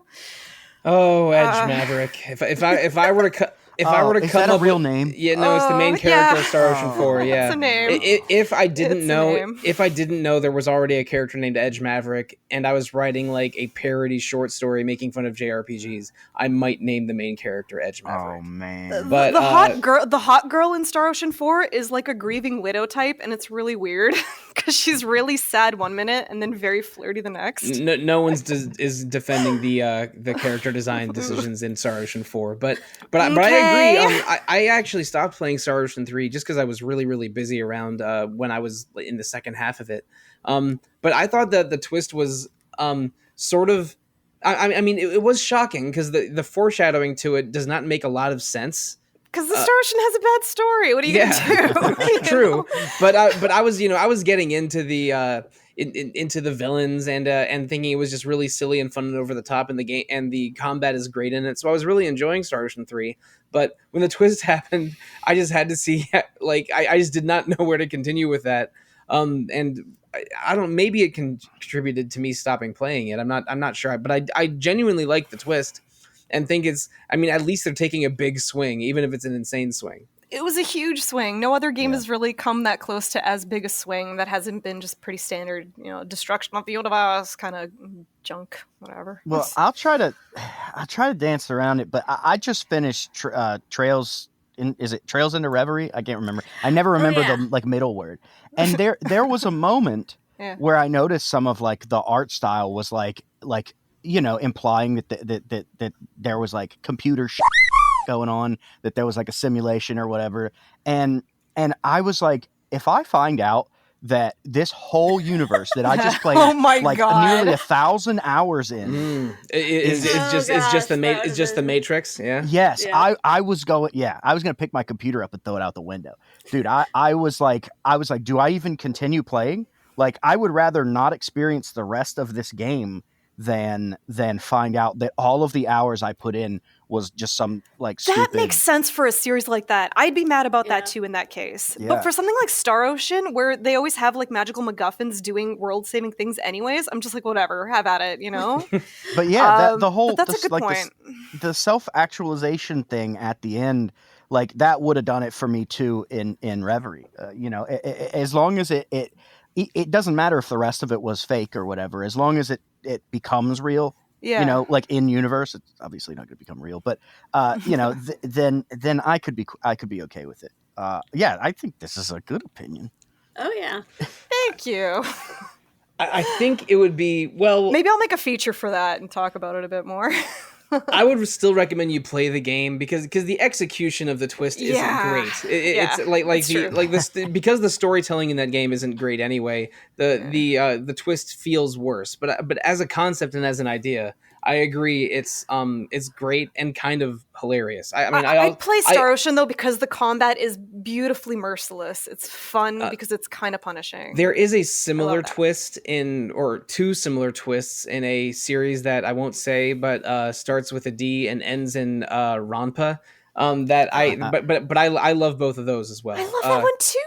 Oh, Edge Maverick. If I were to cut. If I were to is come that a up real with, name? Yeah, no, it's the main character of Star Ocean 4. Yeah, it's a name. If I didn't know there was already a character named Edge Maverick, and I was writing like a parody short story making fun of JRPGs, I might name the main character Edge Maverick. Oh man! But the hot girl in Star Ocean 4 is like a grieving widow type, and it's really weird because she's really sad one minute and then very flirty the next. No one's is defending the character design decisions in Star Ocean 4, but I agree. I actually stopped playing Star Ocean 3 just because I was really, really busy around when I was in the second half of it. But I thought that the twist was sort of... I mean, it was shocking because the foreshadowing to it does not make a lot of sense. Because the Star Ocean has a bad story. What are you gonna do? True, but I was getting into the into the villains and thinking it was just really silly and fun and over the top, and the game and the combat is great in it. So I was really enjoying Star Ocean 3. But when the twist happened, I just had to see, like, I just did not know where to continue with that. And I don't, maybe it contributed to me stopping playing it. I'm not sure, but I genuinely like the twist and think at least they're taking a big swing, even if it's an insane swing. It was a huge swing. No other game has really come that close to as big a swing that hasn't been just pretty standard, you know, destruction of the universe kind of junk, whatever. Well, I'll try to dance around it, but I just finished Trails. Is it Trails into Reverie? I can't remember. I never remember the like middle word. And there was a moment where I noticed some of like the art style was like you know, implying that there was like computer shit going on, that there was like a simulation or whatever. And I was like, if I find out that this whole universe that I just played nearly 1,000 hours in is just the Matrix. Yeah. Yes. Yeah. I was going to pick my computer up and throw it out the window. Dude, I was like, do I even continue playing? Like, I would rather not experience the rest of this game than find out that all of the hours I put in was just some like stupid... That makes sense for a series like that. I'd be mad about that too in that case. Yeah. But for something like Star Ocean, where they always have like magical MacGuffins doing world-saving things anyways, I'm just like, whatever, have at it, you know? But yeah, that's a good point. The self-actualization thing at the end, like that would have done it for me too in Reverie. You know, as long as it doesn't matter if the rest of it was fake or whatever, as long as it becomes real. Yeah. You know, like in universe, it's obviously not going to become real, but you know, then I could be okay with it. Yeah, I think this is a good opinion. Oh yeah, thank you. I think it would be, well, maybe I'll make a feature for that and talk about it a bit more. I would still recommend you play the game because the execution of the twist isn't great. It's because the storytelling in that game isn't great anyway. The twist feels worse. But as a concept and as an idea, I agree. It's great and kind of hilarious. I'd play Star Ocean though because the combat is beautifully merciless. It's fun because it's kind of punishing. There is a similar twist or two similar twists in a series that I won't say, but starts with a D and ends in Rampa. I love both of those as well. I love that one too.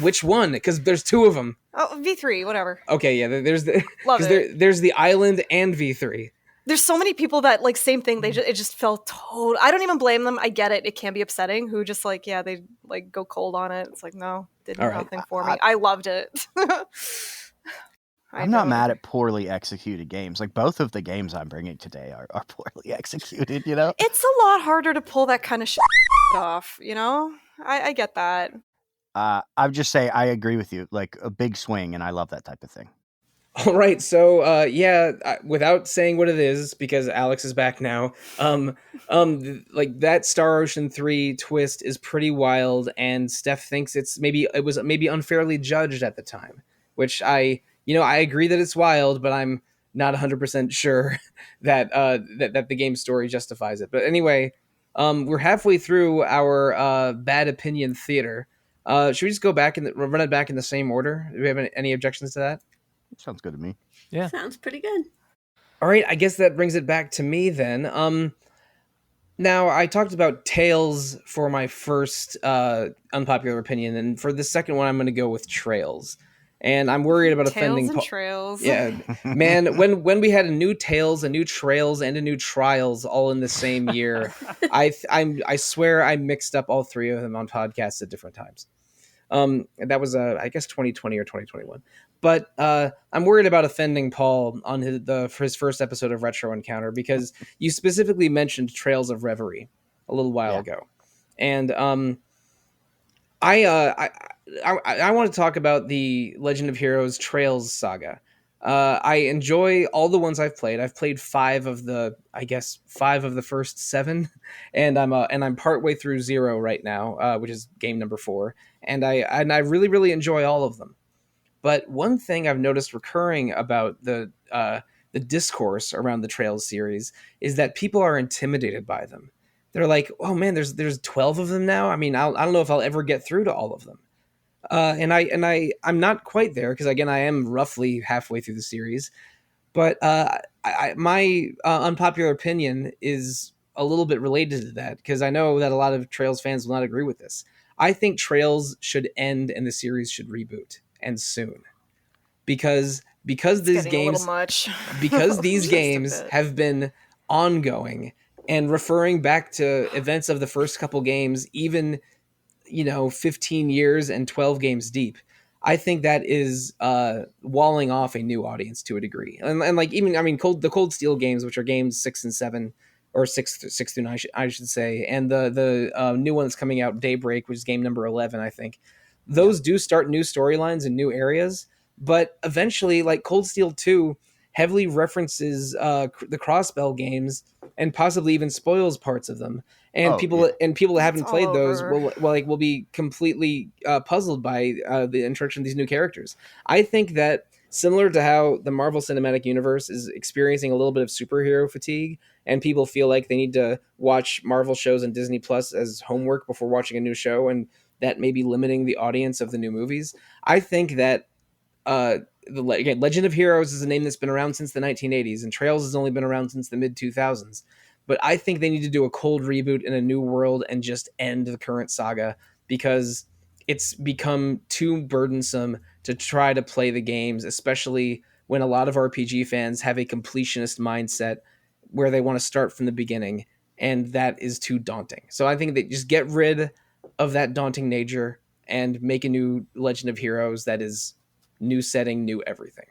Which one? Because there's two of them. Oh, V3, whatever. Okay, yeah. There's the Love it. there's the Island and V3. There's so many people that like same thing. It just felt total. I don't even blame them. I get it. It can be upsetting. Who just like they like go cold on it. It's like no, did All right. nothing for me. I loved it. I'm not mad at poorly executed games. Like both of the games I'm bringing today are poorly executed. You know, It's a lot harder to pull that kind of shit off. You know, I get that. I'd just say I agree with you. Like a big swing, and I love that type of thing. All right, so without saying what it is, because Aleks is back now, like that Star Ocean 3 twist is pretty wild, and Steph thinks it was maybe unfairly judged at the time, which I agree that it's wild, but I'm not 100% sure that the game story justifies it. But anyway, we're halfway through our bad opinion theater. Should we just go back and run it back in the same order? Do we have any objections to that? Sounds good to me. Yeah. Sounds pretty good. All right, I guess that brings it back to me then. Now, I talked about Tales for my first unpopular opinion, and for the second one, I'm going to go with Trails. And I'm worried about offending... Tales and Trails. Yeah, man, when we had a new Tales, a new Trails, and a new Trials all in the same year, I swear I mixed up all three of them on podcasts at different times. That was, I guess, 2020 or 2021. But I'm worried about offending Paul on for his first episode of Retro Encounter, because you specifically mentioned Trails of Reverie a little while ago, and I want to talk about the Legend of Heroes Trails saga. I enjoy all the ones I've played. I've played 5 of the first 7, and I'm partway through 0 right now, which is game number 4, and I really, really enjoy all of them. But one thing I've noticed recurring about the discourse around the Trails series is that people are intimidated by them. They're like, "Oh man, there's 12 of them now. I mean, I don't know if I'll ever get through to all of them." And I'm not quite there, because again, I am roughly halfway through the series. But my unpopular opinion is a little bit related to that, because I know that a lot of Trails fans will not agree with this. I think Trails should end and the series should reboot, and soon, because these games because these games have been ongoing and referring back to events of the first couple games, even 15 years and 12 games deep. I think that is walling off a new audience to a degree, and like even the Cold Steel games, which are games 6 and 7. Or 6 through 9, I should say, and the new one that's coming out, Daybreak, which is game number 11, I think. Those do start new storylines and new areas, but eventually, like Cold Steel 2, heavily references the Crossbell games and possibly even spoils parts of them. And people that haven't played those will be completely puzzled by the introduction of these new characters. I think that similar to how the Marvel Cinematic Universe is experiencing a little bit of superhero fatigue, and people feel like they need to watch Marvel shows on Disney Plus as homework before watching a new show, and that may be limiting the audience of the new movies. I think that Legend of Heroes is a name that's been around since the 1980s, and Trails has only been around since the mid-2000s. But I think they need to do a cold reboot in a new world and just end the current saga, because it's become too burdensome to try to play the games, especially when a lot of RPG fans have a completionist mindset where they want to start from the beginning, and that is too daunting. So I think they just get rid of that daunting nature and make a new Legend of Heroes that is new setting, new everything.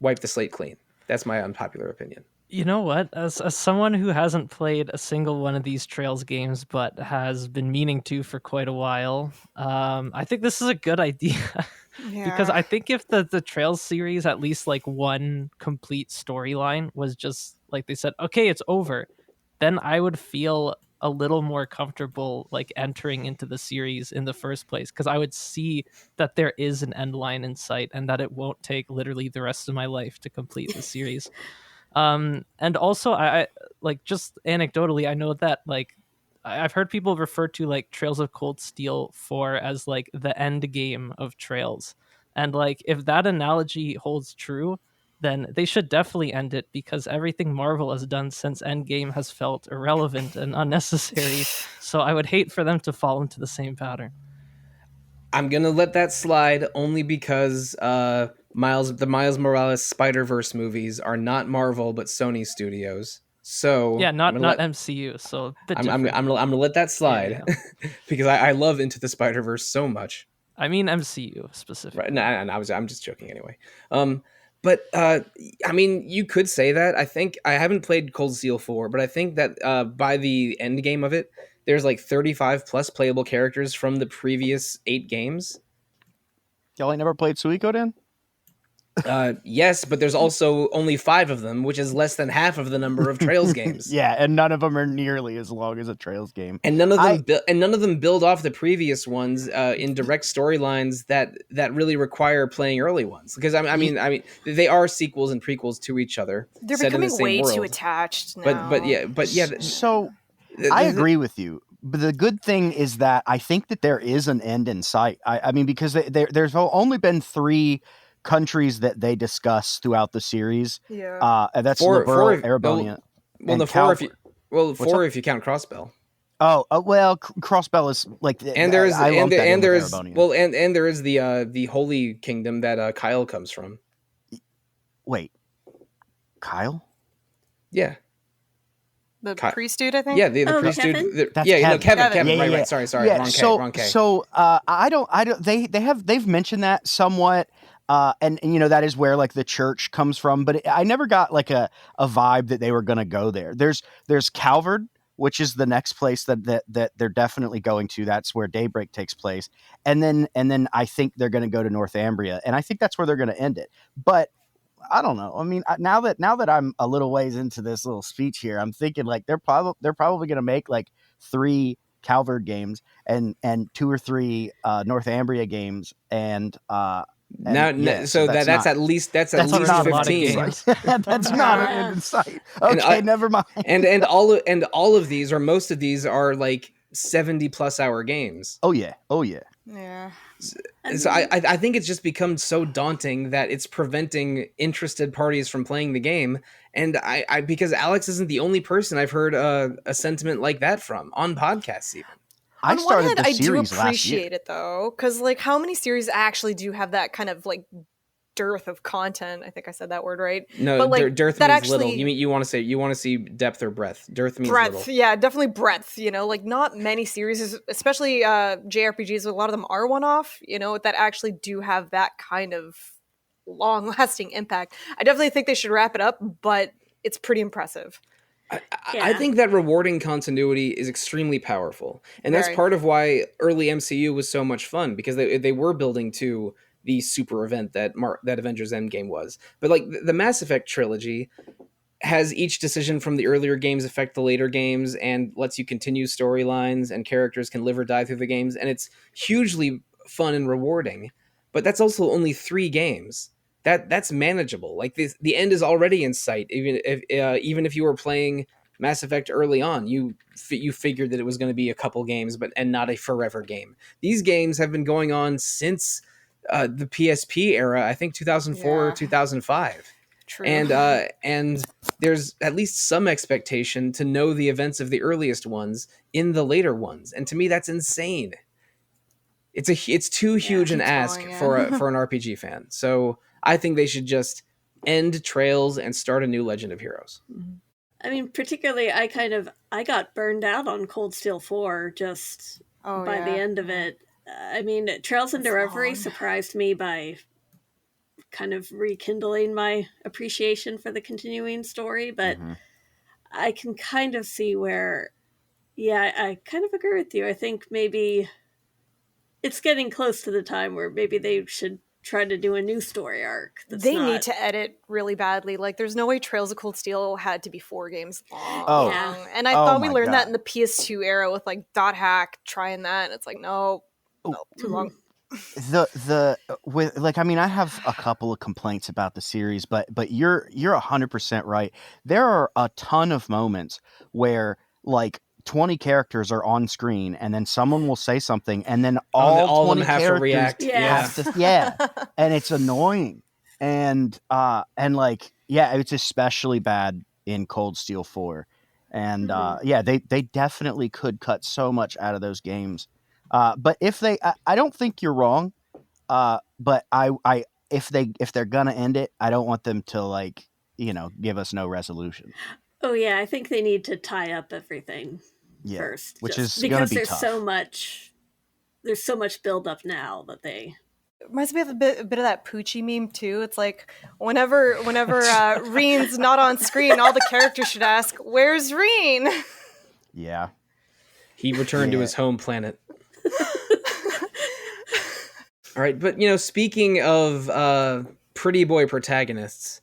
Wipe the slate clean. That's my unpopular opinion. You know what? As someone who hasn't played a single one of these Trails games, but has been meaning to for quite a while, I think this is a good idea. Because I think if the Trails series, at least like one complete storyline, was just like they said, okay, it's over, then I would feel a little more comfortable like entering into the series in the first place, because I would see that there is an end line in sight and that it won't take literally the rest of my life to complete the series. And also I like, just anecdotally, I know that like I've heard people refer to like Trails of Cold Steel 4 as like the end game of Trails. And like, if that analogy holds true, then they should definitely end it, because everything Marvel has done since Endgame has felt irrelevant and unnecessary. So I would hate for them to fall into the same pattern. I'm gonna let that slide only because the Miles Morales Spider-Verse movies are not Marvel but Sony Studios. So Yeah, I'm not gonna let MCU, so a bit I'm different. gonna let that slide Yeah. because I love Into the Spider-Verse so much. I mean MCU Right? specifically. No, I'm just joking anyway. But I mean, you could say that. I think I haven't played Cold Steel 4, but I think that by the end game of it, there's like 35 plus playable characters from the previous 8 games. Y'all ain't never played Suikoden? Yes, but there's also only 5 of them, which is less than half of the number of Trails games. Yeah, and none of them are nearly as long as a Trails game. And none of them build off the previous ones in direct storylines that really require playing early ones. Because I mean they are sequels and prequels to each other. They're set in the becoming same way world. too attached now. But yeah. So I agree with you. But the good thing is that I think that there is an end in sight. I mean, because there's only been 3 countries that they discuss throughout the series. Yeah. And that's Four, Liberl, four, Erebonian, well, and the 4 if you What's 4 up? if you count Crossbell. Oh, well, Crossbell is like, And there's I lump that in with there's Erebonian. well and there is the Holy Kingdom that Kyle comes from. Wait, Kyle? Yeah. The Ki- priest dude, I think. Yeah, the Oh, priest Kevin? dude. That's Kevin. Kevin. Yeah, Right, yeah. right. Sorry. Yeah, Wrong K. So I don't. They've mentioned that somewhat. And you know that is where like the church comes from, but I never got like a vibe that they were going to go there. There's Calvard, which is the next place that they're definitely going to. That's where Daybreak takes place, and then I think they're going to go to Northumbria, and I think that's where they're going to end it. But I don't know. I mean, now that I'm a little ways into this little speech here, I'm thinking like they're probably going to make like 3 Calvard games and 2 or 3 Northumbria games and So that's at least that's at least not a lot of 15. games. that's not an end in sight. Okay, never mind. and all of these or most of these are like 70 plus hour games. Oh yeah. Yeah. So I think it's just become so daunting that it's preventing interested parties from playing the game. And I because Aleks isn't the only person I've heard a sentiment like that from on podcasts even. I On one started hand, the I do series last year. appreciate it though, because like how many series actually do have that kind of like dearth of content? I think I said that word right. No, but like dearth that means actually little. You want to see depth or breadth. Dearth means breadth. little. Yeah, definitely breadth. You know, like not many series, especially JRPGs. A lot of them are one-off. You know, that actually do have that kind of long-lasting impact. I definitely think they should wrap it up, but it's pretty impressive. I think that rewarding continuity is extremely powerful, and that's Very. part of why early MCU was so much fun because they were building to the super event that Avengers Endgame was. But like the Mass Effect trilogy has each decision from the earlier games affect the later games and lets you continue storylines and characters can live or die through the games, and it's hugely fun and rewarding. But that's also only 3 games. That's manageable. Like the end is already in sight. Even if you were playing Mass Effect early on, you figured that it was going to be a couple games, and not a forever game. These games have been going on since the PSP era. I think 2004 or 2005. True. And there's at least some expectation to know the events of the earliest ones in the later ones, and to me that's insane. It's too huge an ask for an RPG fan. So I think they should just end Trails and start a new Legend of Heroes. I mean, particularly, I got burned out on Cold Steel 4 just by the end of it. I mean, Trails into Reverie surprised me by kind of rekindling my appreciation for the continuing story, but I can kind of see where, I kind of agree with you. I think maybe it's getting close to the time where maybe they should try to do a new story arc. They need to edit really badly. Like, there's no way Trails of Cold Steel had to be 4 games long. Oh. Yeah. And I thought we learned that in the PS2 era with like Dot Hack trying that, and it's like, no, too long. With like, I mean, I have a couple of complaints about the series, but you're 100% right. There are a ton of moments where like 20 characters are on screen and then someone will say something and then all 20 of them have to react. And it's annoying. And like, it's especially bad in Cold Steel 4. And they definitely could cut so much out of those games. But I don't think you're wrong. But if they're gonna end it, I don't want them to like give us no resolution. Oh yeah, I think they need to tie up everything Yeah, first, which just is gonna because be tough. there's so much build up now that they. Reminds me of a bit of that Poochie meme too. It's like whenever Reen's not on screen, all the characters should ask, "Where's Reen?" Yeah, He returned to Yeah. his home planet. All right, but speaking of pretty boy protagonists,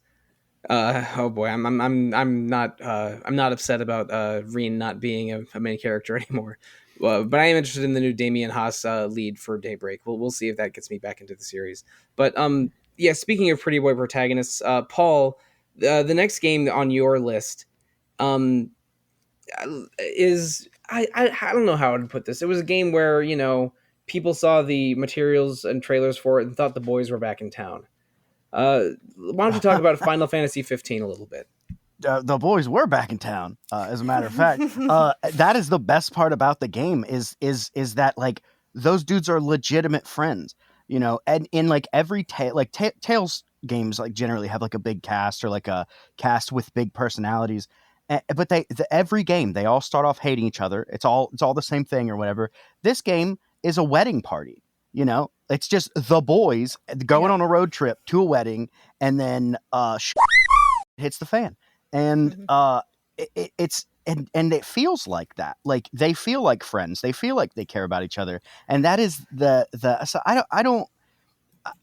oh boy, I'm not upset about Reen not being a main character anymore. But I am interested in the new Damian Haas lead for Daybreak. We'll see if that gets me back into the series. But yeah, speaking of pretty boy protagonists, Paul, the next game on your list is I don't know how to put this. It was a game where people saw the materials and trailers for it and thought the boys were back in town. Why don't you talk about Final Fantasy 15 a little bit? The boys were back in town. As a matter of fact, that is the best part about the game is that like those dudes are legitimate friends, and in like every Tales games like generally have like a big cast or like a cast with big personalities. But every game they all start off hating each other. It's all the same thing or whatever. This game is a wedding party. It's just the boys going on a road trip to a wedding, and then hits the fan, and it's and it feels like that. Like they feel like friends. They feel like they care about each other, and that is the. So I don't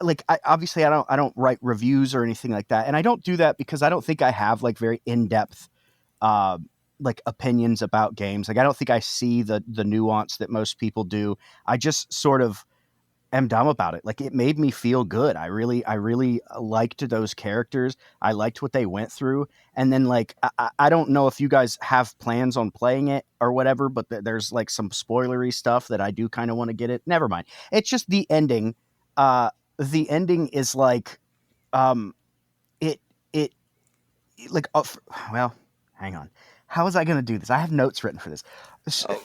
like. Obviously I don't write reviews or anything like that, and I don't do that because I don't think I have like very in-depth like opinions about games. Like I don't think I see the nuance that most people do. I just sort of am dumb about it. Like it made me feel good. I really liked those characters. I liked what they went through. And then like I don't know if you guys have plans on playing it or whatever, but there's like some spoilery stuff that I do kind of want to get it. Never mind. It's just the ending. The ending is like it like well, hang on. How was I going to do this? I have notes written for this.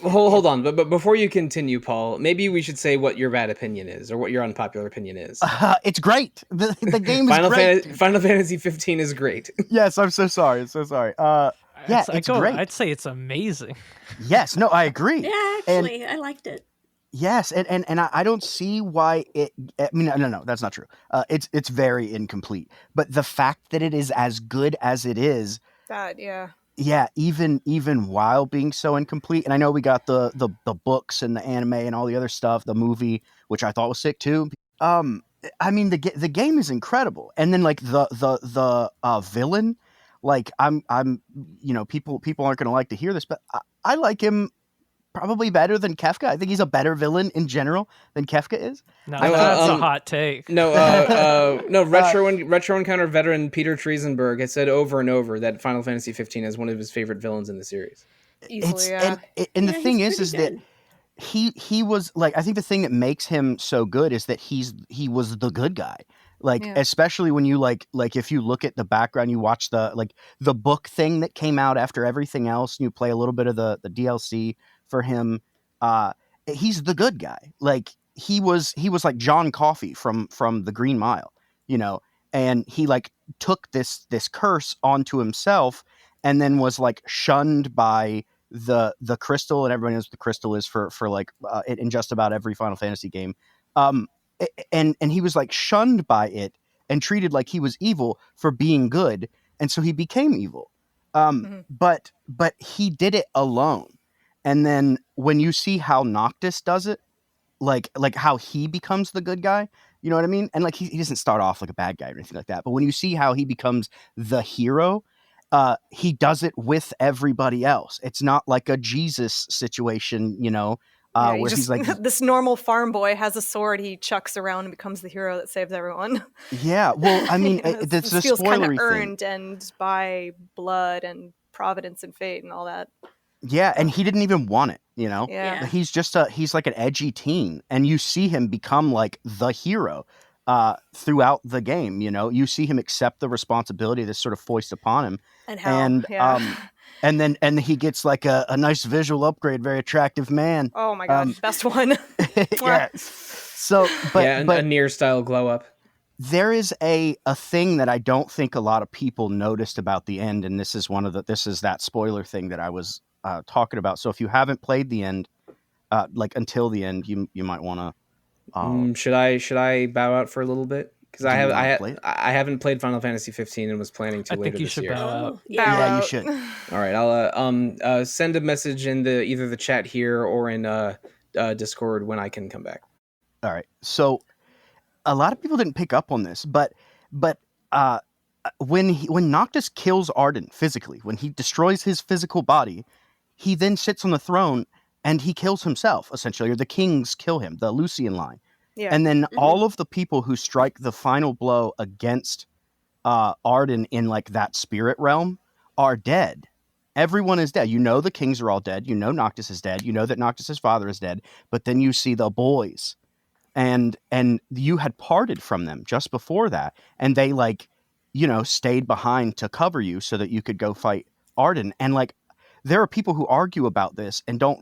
Hold on, but before you continue, Paul, maybe we should say what your bad opinion is or what your unpopular opinion is. It's great. The game is great. Final Fantasy 15 is great. Yes, I'm so sorry. I'm so sorry. Yeah, it's great. I'd say it's amazing. Yes, no, I agree. Yeah, actually, I liked it. Yes, and I don't see why it. I mean, no, that's not true. It's very incomplete. But the fact that it is as good as it is, yeah, even while being so incomplete. And I know we got the books and the anime and all the other stuff, the movie, which I thought was sick too. I mean, the game is incredible, and then like the villain, like I'm people aren't going to like to hear this, but I like him. Probably better than Kefka. I think he's a better villain in general than Kefka is. No, that's a hot take. No, Retro Encounter veteran Peter Triesenberg has said over and over that Final Fantasy 15 is one of his favorite villains in the series. Easily, and the thing is that he was like, I think the thing that makes him so good is that he was the good guy. Like, especially when you like if you look at the background, you watch the book thing that came out after everything else, and you play a little bit of the DLC for him. He's the good guy. Like he was like John Coffey from the Green Mile, and he like took this curse onto himself, and then was like shunned by the crystal, and everybody knows what the crystal is for like in just about every Final Fantasy game. And he was like shunned by it and treated like he was evil for being good, and so he became evil. But he did it alone. And then when you see how Noctis does it, like how he becomes the good guy, you know what I mean? And like he doesn't start off like a bad guy or anything like that. But when you see how he becomes the hero, he does it with everybody else. It's not like a Jesus situation, where he's like this normal farm boy has a sword he chucks around and becomes the hero that saves everyone. Yeah, well, I mean, this the feels kind of spoilery earned thing. and by blood and providence and fate and all that. Yeah, and he didn't even want it, Yeah. He's just he's like an edgy teen, and you see him become like the hero throughout the game. You see him accept the responsibility that's sort of foisted upon him, and how, and he gets like a nice visual upgrade, very attractive man. Oh my god, best one. Yeah. So, but a Nier style glow up. there is a thing that I don't think a lot of people noticed about the end, and this is that spoiler thing that I was talking about. So if you haven't played the end, like until the end, you might want to. Should I bow out for a little bit? Because I haven't played Final Fantasy 15 and was planning to I later think you this should year. bow out. Oh, Yeah, you should. All right, I'll send a message in either the chat here or in Discord when I can come back. All right. So a lot of people didn't pick up on this, but when Noctis kills Arden physically, when he destroys his physical body, he then sits on the throne and he kills himself, essentially, or the kings kill him, the Lucian line. Yeah. And then all of the people who strike the final blow against Arden in like that spirit realm are dead. Everyone is dead. You know the kings are all dead. You know Noctis is dead. You know that Noctis's father is dead. But then you see the boys. And you had parted from them just before that, and they stayed behind to cover you so that you could go fight Arden. And like, there are people who argue about this and don't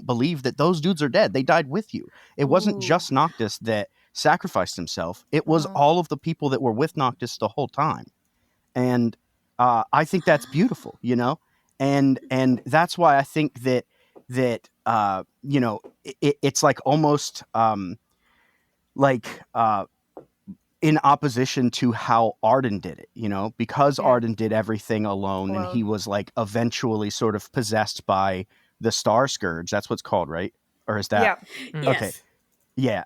believe that those dudes are dead. They died with you. It wasn't just Noctis that sacrificed himself. It was all of the people that were with Noctis the whole time. And I think that's beautiful, and that's why I think that it's like almost in opposition to how Arden did it, because Arden did everything alone and he was like eventually sort of possessed by the Star Scourge. That's what's called, right? Or is that? Yes. Okay. Yeah.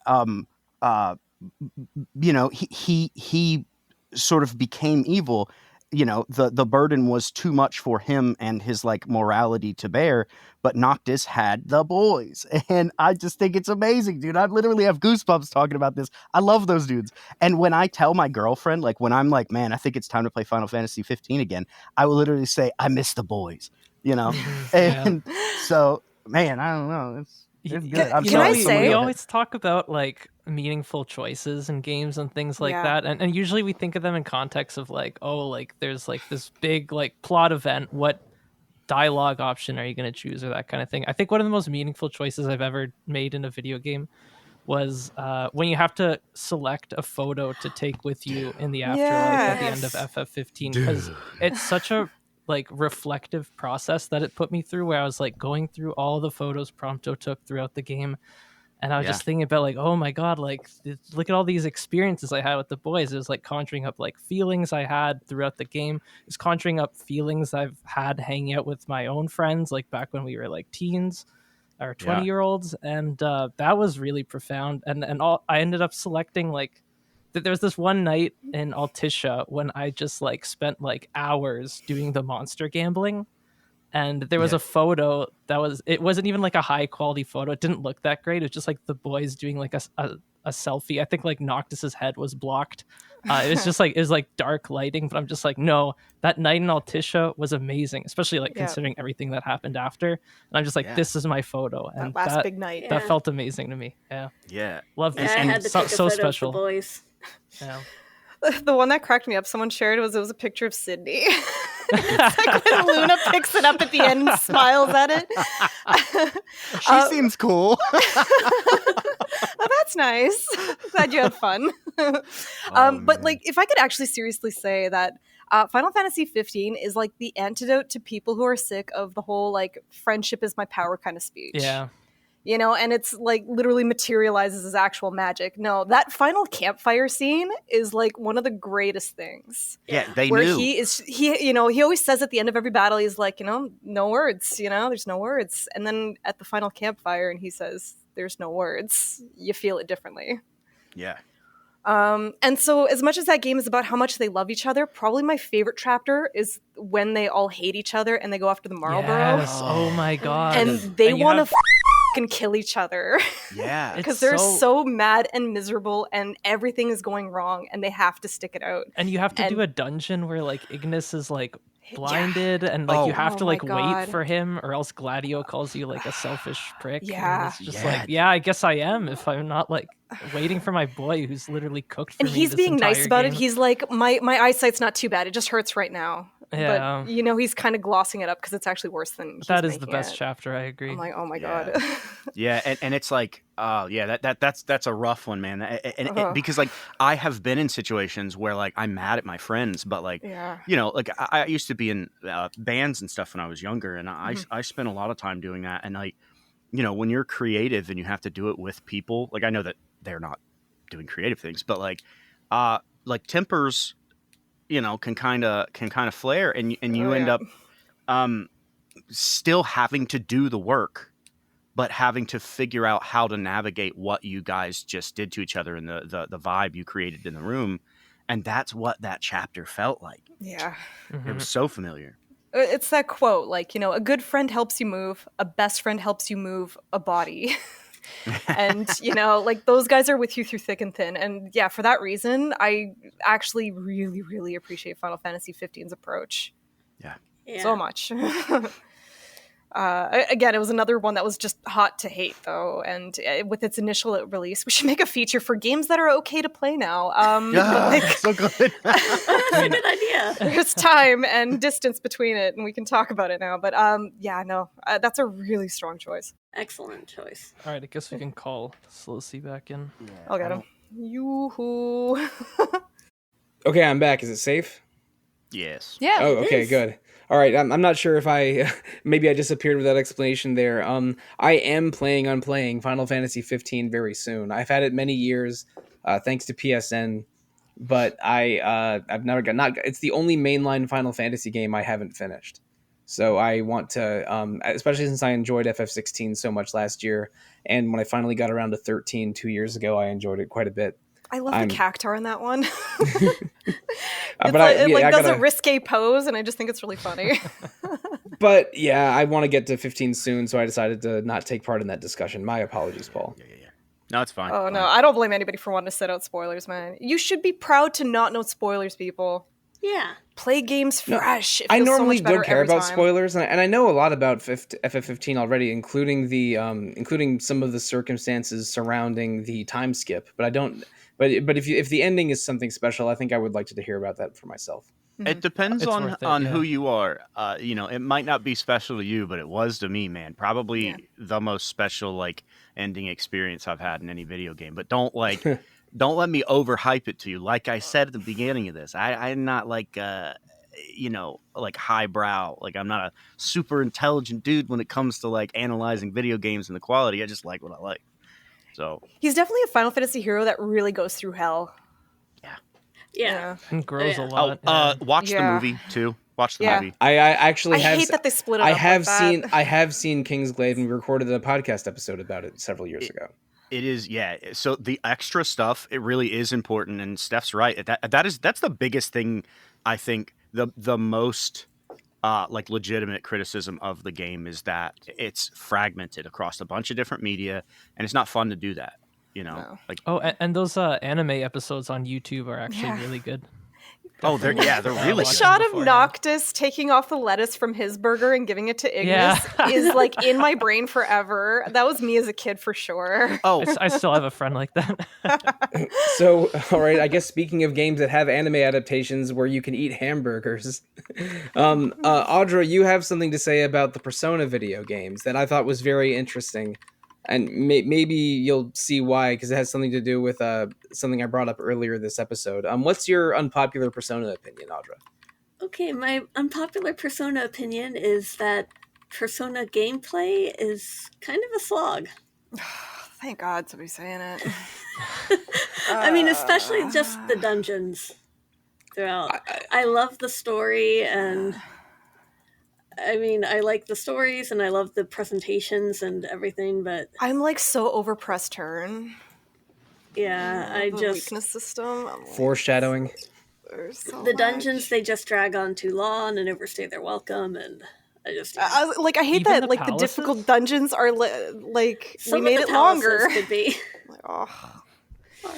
He sort of became evil. The burden was too much for him and his like morality to bear, but Noctis had the boys. And I just think it's amazing, dude. I literally have goosebumps talking about this. I love those dudes. And when I tell my girlfriend, like when I'm like, man, I think it's time to play Final Fantasy 15 again, I will literally say, I miss the boys, And so, man, I don't know. It's good. Can I say- we always talk about like meaningful choices in games and things like that, and usually we think of them in context of like, oh, like there's like this big like plot event, what dialogue option are you going to choose, or that kind of thing. I think one of the most meaningful choices I've ever made in a video game was when you have to select a photo to take with you in the afterlife at the end of FF15, because it's such a like reflective process that it put me through, where I was like going through all the photos Prompto took throughout the game, and I was just thinking about like, oh my god, like look at all these experiences I had with the boys. It was like conjuring up like feelings I had throughout the game. It's conjuring up feelings I've had hanging out with my own friends, like back when we were like teens or 20-year-olds, and that was really profound. And I ended up selecting like there was this one night in Altisha when I just like spent like hours doing the monster gambling, and there was a photo it wasn't even like a high quality photo. It didn't look that great. It was just like the boys doing like a selfie. I think like Noctis's head was blocked. It was just like, it was like dark lighting, but I'm just like, no, that night in Altisha was amazing, especially like considering everything that happened after. And I'm just like, this is my photo. And that last big night. That felt amazing to me. Yeah. Love this. I had to take a so photo special. of the boys. Yeah. The one that cracked me up, someone shared, was a picture of Sydney. It's like when Luna picks it up at the end and smiles at it. She seems cool. Oh, that's nice. Glad you had fun. But like, if I could actually seriously say that Final Fantasy 15 is like the antidote to people who are sick of the whole like friendship is my power kind of speech. Yeah. And it's like literally materializes as actual magic. No, that final campfire scene is like one of the greatest things. Yeah, they where knew. He always says at the end of every battle, he's like, no words, there's no words. And then at the final campfire, and he says, there's no words. You feel it differently. Yeah. And so as much as that game is about how much they love each other, probably my favorite chapter is when they all hate each other and they go after the Marlboro. Yes. Oh my god. And they want to and kill each other. Yeah. Because they're so mad and miserable and everything is going wrong and they have to stick it out. And you have to do a dungeon where like Ignis is like blinded and like you have to like wait for him, or else Gladio calls you like a selfish prick. Yeah. And it's just like, I guess I am if I'm not like waiting for my boy who's literally cooked for me. And he's this being nice entire about game. it. He's like, my eyesight's not too bad. It just hurts right now. Yeah. But he's kind of glossing it up because it's actually worse than he's That is the making best it. chapter. I agree. I'm like, oh my Yeah. god. Yeah, and it's like, that's a rough one, man. Because like I have been in situations where like I'm mad at my friends, but like Yeah. like I used to be in bands and stuff when I was younger, and I spent a lot of time doing that. And like when you're creative and you have to do it with people, like I know that they're not doing creative things, but like tempers, can kind of flare, and you Oh, end yeah. up still having to do the work, but having to figure out how to navigate what you guys just did to each other and the vibe you created in the room. And that's what that chapter felt like. Yeah. It was so familiar. It's that quote, like, a good friend helps you move, a best friend helps you move a body. And, like those guys are with you through thick and thin. And yeah, for that reason, I actually really, really appreciate Final Fantasy 15's approach. Yeah. So much. Again, it was another one that was just hot to hate, though. And with its initial release, we should make a feature for games that are okay to play now. So good. That's a good idea. There's time and distance between it, and we can talk about it now. But that's a really strong choice. Excellent choice. All right, I guess we can call Sollosi back in. Yeah, I'll get him. Yoo-hoo. Okay, I'm back. Is it safe? Yes. Yeah. Oh, it okay, is. good. All right, I'm not sure if I maybe I disappeared with that explanation there. I am planning on playing Final Fantasy 15 very soon. I've had it many years, thanks to PSN, but I've never got it's the only mainline Final Fantasy game I haven't finished. So I want to, especially since I enjoyed FF16 so much last year, and when I finally got around to 13 2 years ago, I enjoyed it quite a bit. I love the cactar in that one. But it does gotta, a risque pose, and I just think it's really funny. But yeah, I want to get to 15 soon, so I decided to not take part in that discussion. My apologies, Paul. Yeah. No, it's fine. Oh, no, I don't blame anybody for wanting to set out spoilers, man. You should be proud to not know spoilers, people. Yeah. Play games fresh. I normally so much don't care about time. spoilers, and I know a lot about FF15 already, including some of the circumstances surrounding the time skip. But I don't. But if the ending is something special, I think I would like to hear about that for myself. It depends It's on worth it, who yeah. you are. It might not be special to you, but it was to me, man. Probably the most special like ending experience I've had in any video game. But don't let me overhype it to you. Like I said at the beginning of this, I'm not like like highbrow. Like I'm not a super intelligent dude when it comes to like analyzing video games and the quality. I just like what I like. So He's definitely a Final Fantasy hero that really goes through hell. Yeah. And grows a Yeah. lot. Watch the Yeah. movie too. Watch the Yeah. movie. I actually I have hate that they split it I up have like seen that. I have seen Kingsglaive, and we recorded a podcast episode about it several years ago. It is, yeah. So the extra stuff, it really is important, and Steph's right. That's the biggest thing. I think the most like legitimate criticism of the game is that it's fragmented across a bunch of different media, and it's not fun to do that. No. Like And those anime episodes on YouTube are actually really good. they're really The good. shot of beforehand. Noctis taking off the lettuce from his burger and giving it to Ignis is like in my brain forever. That was me as a kid for sure. Oh, I still have a friend like that. So, all right, I guess speaking of games that have anime adaptations where you can eat hamburgers, Audra, you have something to say about the Persona video games that I thought was very interesting, and maybe you'll see why, because it has something to do with something I brought up earlier this episode. What's your unpopular Persona opinion, Audra? Okay, my unpopular Persona opinion is that Persona gameplay is kind of a slog. Thank God somebody's saying it. I mean, especially just the dungeons throughout. I love the story, and I mean, I like the stories, and I love the presentations and everything, but I'm like so over press turn. yeah, I The just... weakness system. I'm like, Foreshadowing. there's so The much. dungeons, they just drag on too long and overstay their welcome, and I just... I hate Even that the like the palaces? difficult dungeons are like Some we of made the it longer. palaces could be... Like, oh.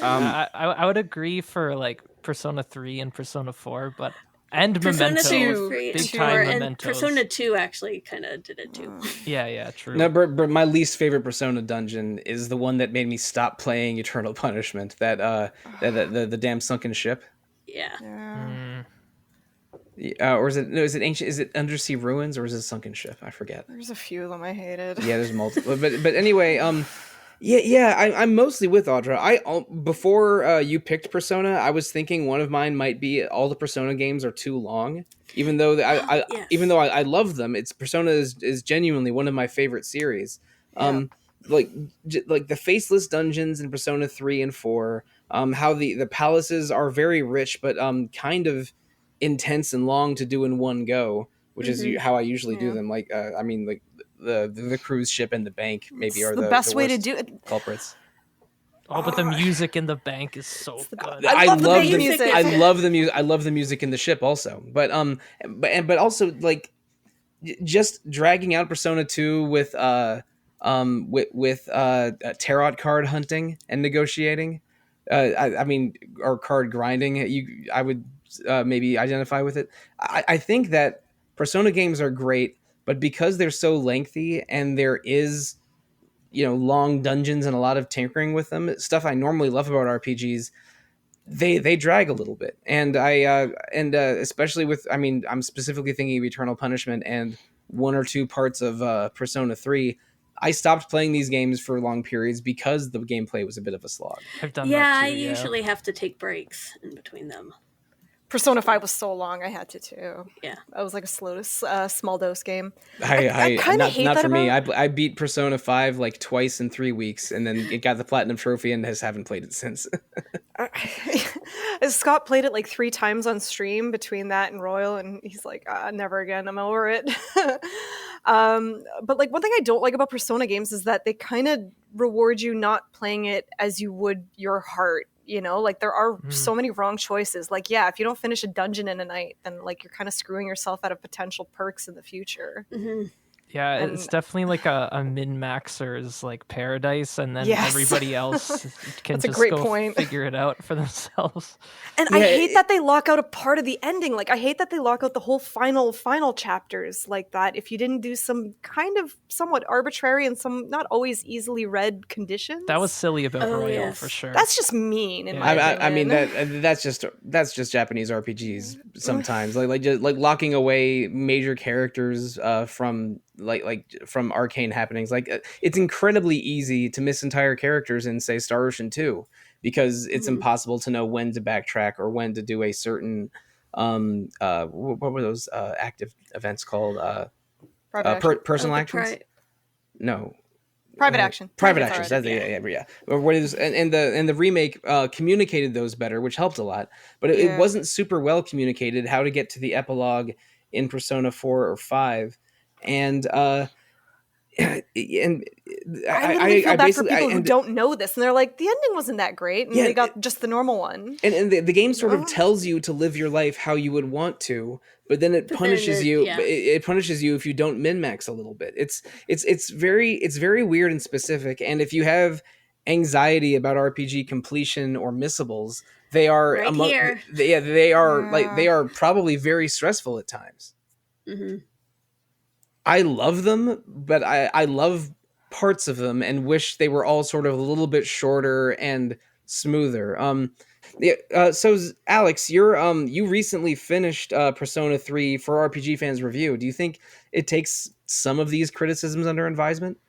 I would agree for like Persona 3 and Persona 4, but Persona Mementos, 2, 3, big and time 4, and Mementos. Persona 2 actually kind of did it too. Yeah, true. No, but my least favorite Persona dungeon is the one that made me stop playing Eternal Punishment. The damn sunken ship. Yeah. Yeah. Or is it no? Is it ancient? Is it Undersea Ruins or is it Sunken Ship? I forget. There's a few of them I hated. Yeah, there's multiple. But anyway, yeah. I'm mostly with Audra. Before you picked Persona, I was thinking one of mine might be all the Persona games are too long. Even though Yes. even though I love them, it's Persona is genuinely one of my favorite series. Yeah. Like the faceless dungeons in Persona 3 and 4. How the palaces are very rich, but kind of intense and long to do in one go, which is how I usually do Yeah. them. Like I mean, like the cruise ship and the bank maybe It's are the best way to worst do it. culprits. Oh, but the music in the bank is so good. I love the love bank music. I love the music. I love the music in the ship also. But also like just dragging out Persona 2 with tarot card hunting and negotiating. I mean, or card grinding. I would maybe identify with it. I think that Persona games are great, but because they're so lengthy and there is long dungeons and a lot of tinkering with them, stuff I normally love about RPGs, they drag a little bit. And especially with, I mean, I'm specifically thinking of Eternal Punishment and one or two parts of Persona 3. I stopped playing these games for long periods because the gameplay was a bit of a slog. I've done Yeah, that too. I usually have to take breaks in between them. Persona 5 was so long, I had to too. Yeah. That was like a small dose game. I kinda not, hate not that for me. about- I beat Persona 5 like twice in 3 weeks, and then it got the platinum trophy and haven't played it since. Scott played it like 3 times on stream between that and Royal, and he's like, never again, I'm over it. But like one thing I don't like about Persona games is that they kind of reward you not playing it as you would your heart. Like there are so many wrong choices. Like, yeah, if you don't finish a dungeon in a night, then like you're kind of screwing yourself out of potential perks in the future. Mm-hmm. Yeah, And- it's definitely like a min-maxer's like paradise, and then Yes. everybody else can That's a just great go point. figure it out for themselves. And Yeah, I hate that they lock out a part of the ending. Like I hate that they lock out the whole final chapters like that if you didn't do some kind of somewhat arbitrary and some not always easily read conditions. That was silly about Oh, Royal yes. for sure. That's just mean in Yeah. my I mean opinion. that's just Japanese RPGs sometimes, like locking away major characters from from arcane happenings. Like it's incredibly easy to miss entire characters in, say, Star Ocean 2 because it's impossible to know when to backtrack or when to do a certain what were those active events called? Private action. Personal Oh, the actions? No. Private action. Private Private actions. action, That's yeah. What is and the remake communicated those better, which helped a lot. But it Yeah. wasn't super well communicated how to get to the epilogue in Persona 4 or 5, and I literally feel bad for people who don't know this, and they're like, the ending wasn't that great, and Yeah, they got just the normal one. And the game sort of Oh. tells you to live your life how you would want to, but then it But then punishes it- you. yeah. It punishes you if you don't min max a little bit. It's very weird and specific. And if you have anxiety about RPG completion or missables, they are Right here. they are like Yeah. they are probably very stressful at times. Mm-hmm. I love them, but I love parts of them and wish they were all sort of a little bit shorter and smoother. So Aleks, you recently finished Persona 3 for RPG Fans Review. Do you think it takes some of these criticisms under advisement?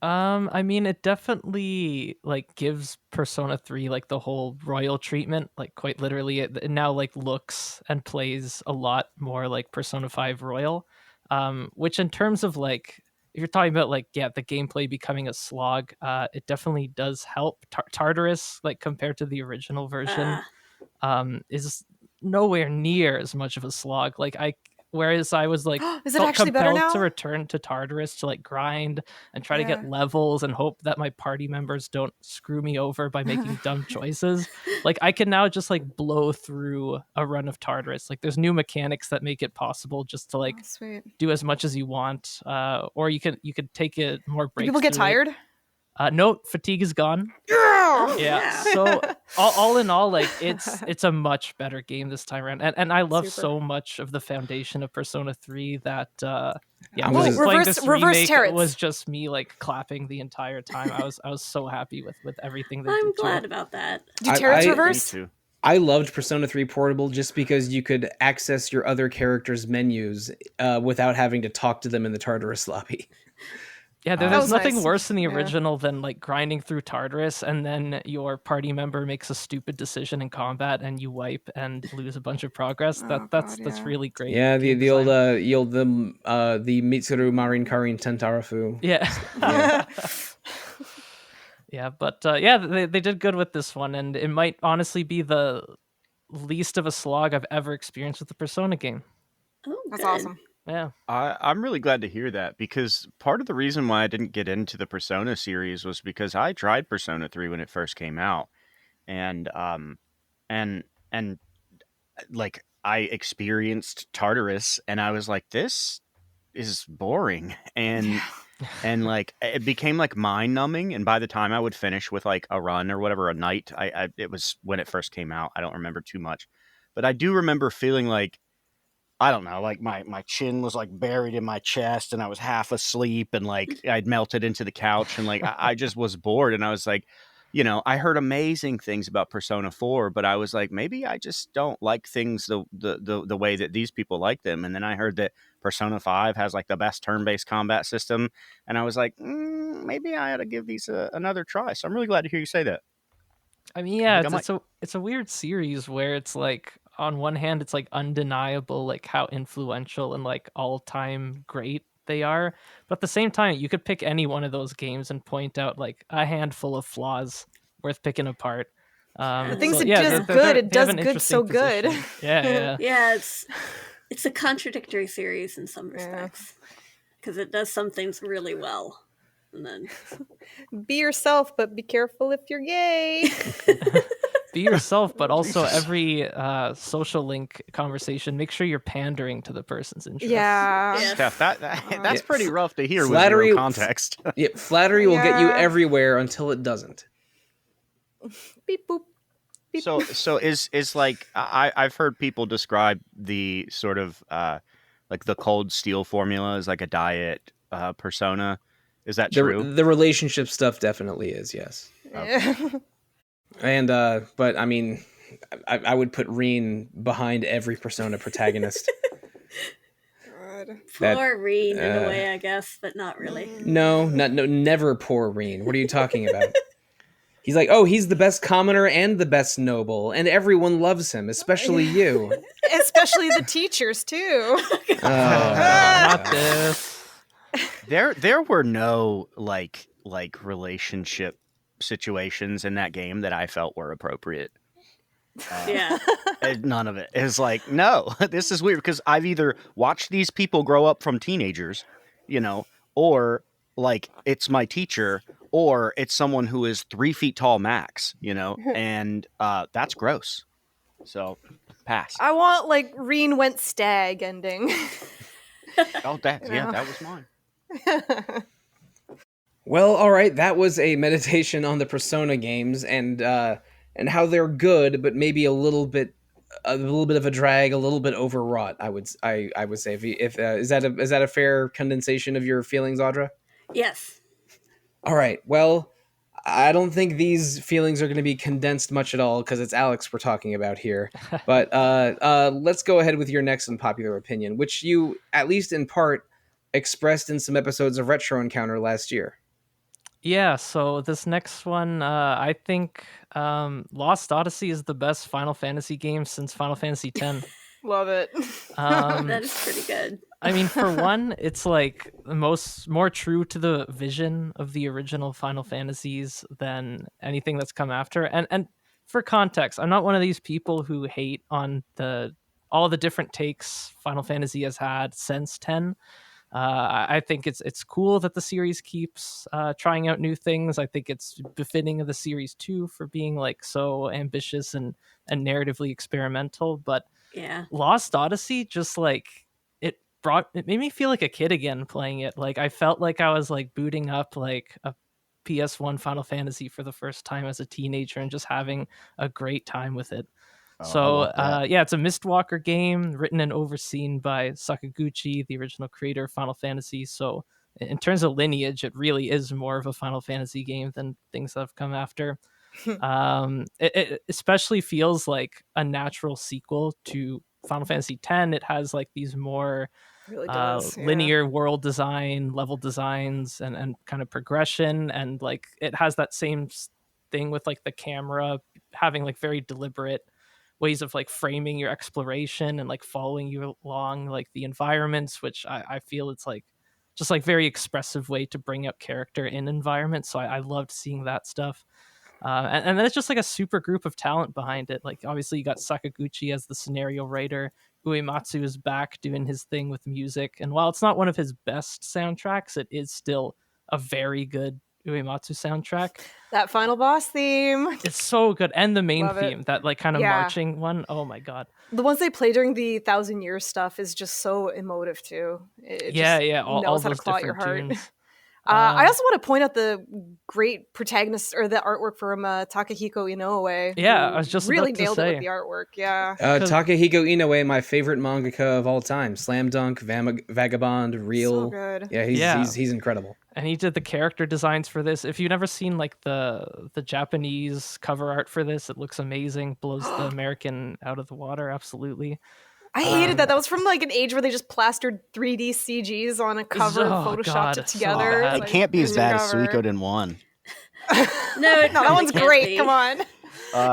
I mean, it definitely like gives Persona 3 like the whole royal treatment, like quite literally. It now like looks and plays a lot more like Persona 5 Royal, which in terms of like if you're talking about like the gameplay becoming a slog, it definitely does help. Tartarus, like compared to the original version, is nowhere near as much of a slog. Whereas I was like Is it felt actually better compelled now? to return to Tartarus to like grind and try to Yeah. get levels and hope that my party members don't screw me over by making dumb choices. Like I can now just like blow through a run of Tartarus. Like there's new mechanics that make it possible just to like Oh, sweet. do as much as you want. Or you could take it more Do breaks. people get through it. tired? No, fatigue is gone. Oh, Yeah. So all in all, like it's a much better game this time around, and I love Super. so much of the foundation of Persona 3 that I'm when I just- was playing reverse- this reverse remake, Terrets. it was just me like clapping the entire time. I was so happy with everything they I'm did to glad it. about that. Do Terrets I- reverse? Me too. I loved Persona 3 Portable just because you could access your other characters' menus without having to talk to them in the Tartarus lobby. Yeah, That there's was nothing nice. worse in the Yeah. original than like grinding through Tartarus and then your party member makes a stupid decision in combat and you wipe and lose a bunch of progress. Oh, That's God, yeah. really great. Yeah, game the old design. the Mitsuru Marin Karin Tentarafu. Yeah. Yeah. Yeah, but yeah, they did good with this one, and it might honestly be the least of a slog I've ever experienced with the Persona game. Oh, That's good. awesome. Yeah. I'm really glad to hear that, because part of the reason why I didn't get into the Persona series was because I tried Persona 3 when it first came out, and and like I experienced Tartarus, and I was like, this is boring, and like it became like mind numbing. And by the time I would finish with like a run or whatever, a night, I it was when it first came out. I don't remember too much, but I do remember feeling like, I don't know, like my chin was like buried in my chest and I was half asleep and like I'd melted into the couch and like I just was bored. And I was like, I heard amazing things about Persona 4, but I was like, maybe I just don't like things the way that these people like them. And then I heard that Persona 5 has like the best turn-based combat system. And I was like, maybe I ought to give these another try. So I'm really glad to hear you say that. I mean, yeah, think I it's a weird series where it's like on one hand it's like undeniable like how influential and like all-time great they are, but at the same time you could pick any one of those games and point out like a handful of flaws worth picking apart. The things so, it yeah, does they're- good, they're- it they have does an good interesting so good. position. Yeah. Yeah, it's a contradictory series in some respects because it does some things really well, and then Be yourself, but be careful if you're gay. Be yourself, but also every social link conversation, make sure you're pandering to the person's interests. Yeah. Yeah. Steph, that's Yeah. pretty rough to hear Flattery- with zero context. Yeah, flattery will get you Yeah. everywhere until it doesn't. Beep boop. Beep. So is like I've heard people describe the sort of like the Cold Steel formula as like a diet persona. Is that true? The relationship stuff definitely is, yes. And but I mean, I would put Reen behind every Persona protagonist. God. That- poor Reen in a way, I guess, but not really. No, never poor Reen. What are you talking about? He's like, oh, he's the best commoner and the best noble, and everyone loves him, especially you. Especially the teachers too. Not this. There were no like relationship situations in that game that I felt were appropriate. Yeah. None of it. It's like, no, this is weird, because I've either watched these people grow up from teenagers, or like it's my teacher, or it's someone who is 3 feet tall max, and that's gross. So pass. I want like Reen went stag ending. Oh, that was mine. Well, all right, that was a meditation on the Persona games and how they're good, but maybe a little bit of a drag, a little bit overwrought. I would say, if is that a fair condensation of your feelings, Audra? Yes. All right. Well, I don't think these feelings are going to be condensed much at all because it's Aleks we're talking about here. But let's go ahead with your next unpopular opinion, which you, at least in part, expressed in some episodes of Retro Encounter last year. Yeah, so this next one, I think Lost Odyssey is the best Final Fantasy game since Final Fantasy X. Love it. That is pretty good. I mean, for one, it's like more true to the vision of the original Final Fantasies than anything that's come after. And for context, I'm not one of these people who hate on all the different takes Final Fantasy has had since 10. I think it's cool that the series keeps trying out new things. I think it's befitting of the series too for being like so ambitious and narratively experimental. But Yeah. Lost Odyssey just like it made me feel like a kid again playing it. Like I felt like I was like booting up like a PS1 Final Fantasy for the first time as a teenager and just having a great time with it. So yeah, it's a Mistwalker game written and overseen by Sakaguchi, the original creator of Final Fantasy. So in terms of lineage, it really is more of a Final Fantasy game than things that have come after. It especially feels like a natural sequel to Final Fantasy X. It has like these more Really does. linear world design, level designs, and kind of progression, and like it has that same thing with like the camera having like very deliberate ways of like framing your exploration and like following you along like the environments, which I feel it's like just like very expressive way to bring out character in environments. So I loved seeing that stuff. And then it's just like a super group of talent behind it. Like obviously you got Sakaguchi as the scenario writer. Uematsu is back doing his thing with music, and while it's not one of his best soundtracks, it is still a very good Uematsu soundtrack. That final boss theme. It's so good, and the main Love it. theme, that like kind of marching one. Oh my god. The ones they play during the 1,000 Years stuff is just so emotive too. It Yeah, just yeah, all knows how to those claw at your different heart. tunes. I also want to point out the great protagonist or the artwork from Takahiko Inoue. Yeah, who I was just really about to nailed it say. with the artwork. Yeah. Takahiko Inoue, my favorite mangaka of all time. Slam Dunk, Vagabond, Real. So good. Yeah, he's incredible. And he did the character designs for this. If you've never seen like the Japanese cover art for this, it looks amazing. Blows the American out of the water. Absolutely. I hated that. That was from like an age where they just plastered 3D CGs on a cover, photoshopped God, it so together. bad. It can't be as bad as cover. Suikoden 1. No, No, that one's can't great. be. Come on.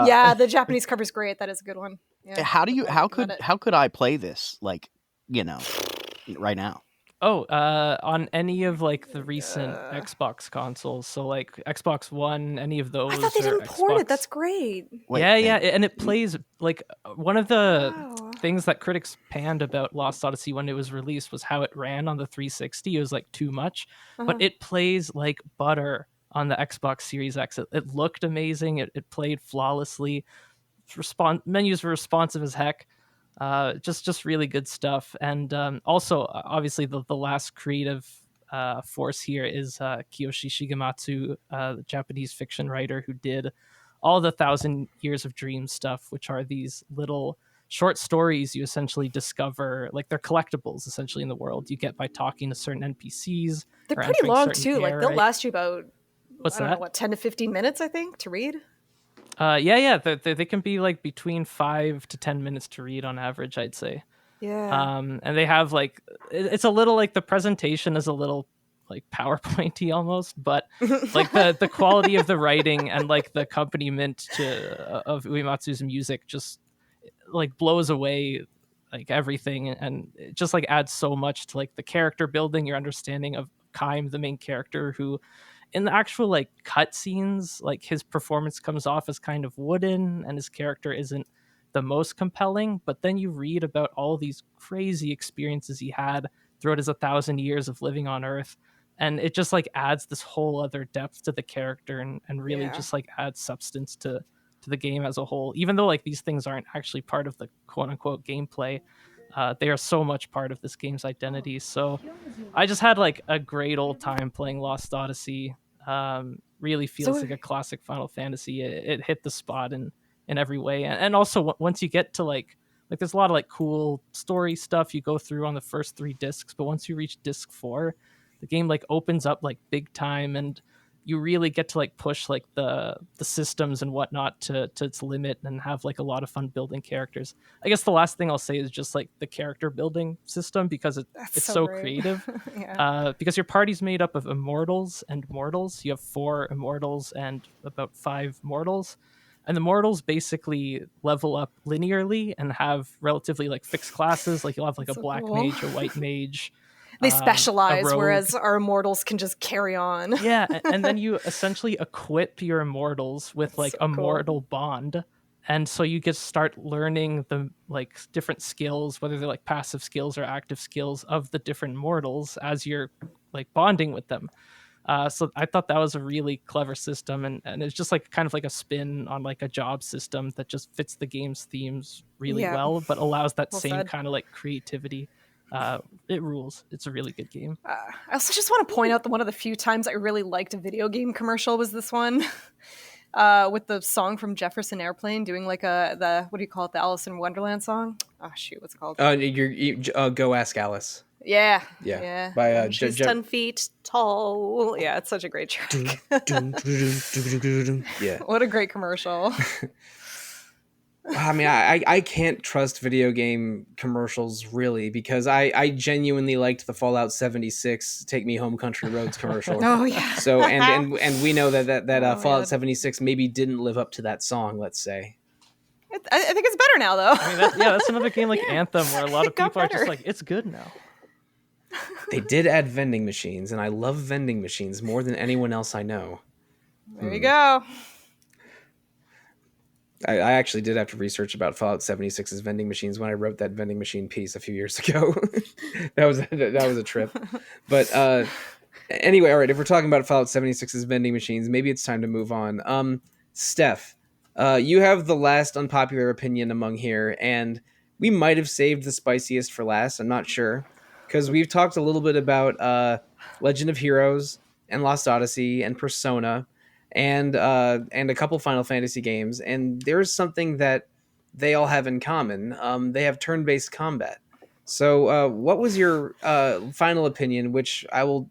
Yeah, the Japanese cover's great. That is a good one. Yeah, How could I play this, like, right now? On any of like the recent Xbox consoles, so like Xbox One, any of those. I thought they or didn't port it. Xbox- That's great. Wait, yeah, and it plays like one of the Wow. things that critics panned about Lost Odyssey when it was released was how it ran on the 360. It was like too much, but it plays like butter on the Xbox Series X. It looked amazing. It played flawlessly. Menus were responsive as heck. Just really good stuff. And also, obviously, the last creative force here is Kiyoshi Shigematsu, the Japanese fiction writer who did all the 1,000 Years of Dream stuff, which are these little short stories you essentially discover, like they're collectibles essentially in the world you get by talking to certain NPCs. They're or pretty entering long certain too. Like they'll air, last you about What's I don't that? know, what 10 to 15 minutes, I think, to read. Yeah, they can be like between 5 to 10 minutes to read on average, I'd say. Yeah. And they have like it's a little like the presentation is a little like PowerPointy almost, but like the quality of the writing and like the accompaniment of Uematsu's music just like blows away like everything, and it just like adds so much to like the character building, your understanding of Kaim, the main character, who in the actual like cutscenes, like his performance comes off as kind of wooden and his character isn't the most compelling. But then you read about all these crazy experiences he had throughout his 1,000 years of living on Earth, and it just like adds this whole other depth to the character, and really just like adds substance to the game as a whole. Even though like these things aren't actually part of the quote unquote gameplay, they are so much part of this game's identity. So I just had like a great old time playing Lost Odyssey. Really feels like a classic Final Fantasy. It hit the spot in every way, and also once you get to like there's a lot of like cool story stuff you go through on the first 3 discs, but once you reach disc 4, the game like opens up like big time, and you really get to like push like the systems and whatnot to its limit, and have like a lot of fun building characters. I guess the last thing I'll say is just like the character building system, because it's so creative. Because your party's made up of immortals and mortals. You have 4 immortals and about 5 mortals. And the mortals basically level up linearly and have relatively like fixed classes. Like you'll have like a black mage, a white mage. They specialize, rogue. whereas our immortals can just carry on. Yeah, and then you essentially equip your immortals with like a mortal bond. And so you get to start learning the like different skills, whether they're like passive skills or active skills of the different mortals as you're like bonding with them. So I thought that was a really clever system, and it's just like kind of like a spin on like a job system that just fits the game's themes really well, but allows that same kind of like creativity. It rules. It's a really good game. I also just want to point out that one of the few times I really liked a video game commercial was this one. With the song from Jefferson Airplane doing like the what do you call it, the Alice in Wonderland song? Oh shoot, what's it called? Go Ask Alice. Yeah. Yeah. By She's 10 feet tall. Yeah, it's such a great track. Yeah. What a great commercial. I mean, I can't trust video game commercials really, because I genuinely liked the Fallout 76 "Take Me Home, Country Roads" commercial. Oh yeah. So and we know that Oh, Fallout man. 76 maybe didn't live up to that song. Let's say. I think it's better now, though. I mean, that's another game like Anthem where a lot of It got people are just better. like, it's good now. They did add vending machines, and I love vending machines more than anyone else I know. There you go. I actually did have to research about Fallout 76's vending machines when I wrote that vending machine piece a few years ago. that was a trip. But anyway, all right, if we're talking about Fallout 76's vending machines, maybe it's time to move on. Steph, you have the last unpopular opinion among here, and we might have saved the spiciest for last. I'm not sure, because we've talked a little bit about Legend of Heroes and Lost Odyssey and Persona, and a couple Final Fantasy games, and there's something that they all have in common. They have turn-based combat. So, what was your final opinion? Which I will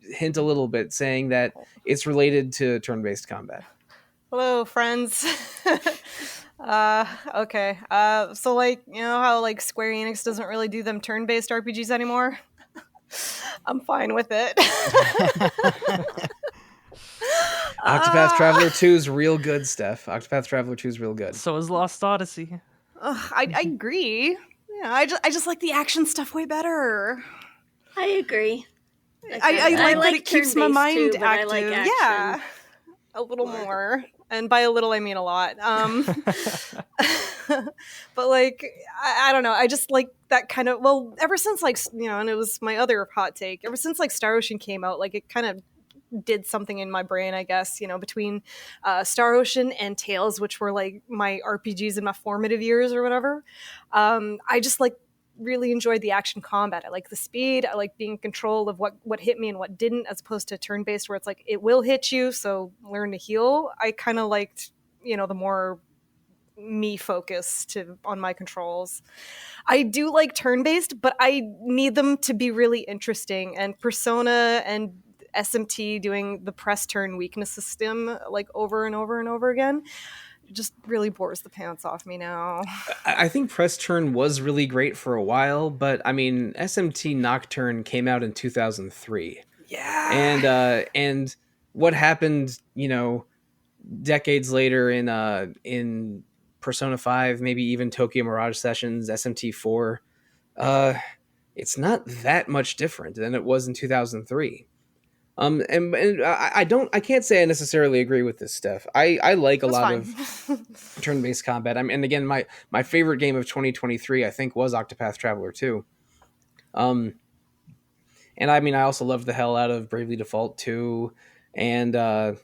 hint a little bit, saying that it's related to turn-based combat. Hello, friends. Okay. So like, you know how like Square Enix doesn't really do them turn-based RPGs anymore? I'm fine with it. Octopath Traveler 2 is real good, Steph. Octopath Traveler 2 is real good. So is Lost Odyssey. I agree. Yeah, I just like the action stuff way better. I agree. I like that it keeps my turn-based mind too, but I active. like action Yeah, a little more. And by a little, I mean a lot. But like, I don't know. I just like that kind of. Well, ever since like and it was my other hot take. Ever since like Star Ocean came out, like it kind of did something in my brain, I guess. Between Star Ocean and Tales, which were like my RPGs in my formative years or whatever. I just like really enjoyed the action combat. I like the speed. I like being in control of what hit me and what didn't, as opposed to turn-based where it's like it will hit you, so learn to heal. I kind of liked the more me focus on my controls. I do like turn-based, but I need them to be really interesting, and Persona and SMT doing the press turn weakness system like over and over and over again just really bores the pants off me now. I think press turn was really great for a while, but I mean, SMT Nocturne came out in 2003. Yeah. And what happened, decades later in Persona 5, maybe even Tokyo Mirage Sessions, SMT4, it's not that much different than it was in 2003. And I can't say I necessarily agree with this, Steph. I like a lot of turn-based combat. And again, my favorite game of 2023, I think, was Octopath Traveler 2. And I mean, I also loved the hell out of Bravely Default 2 and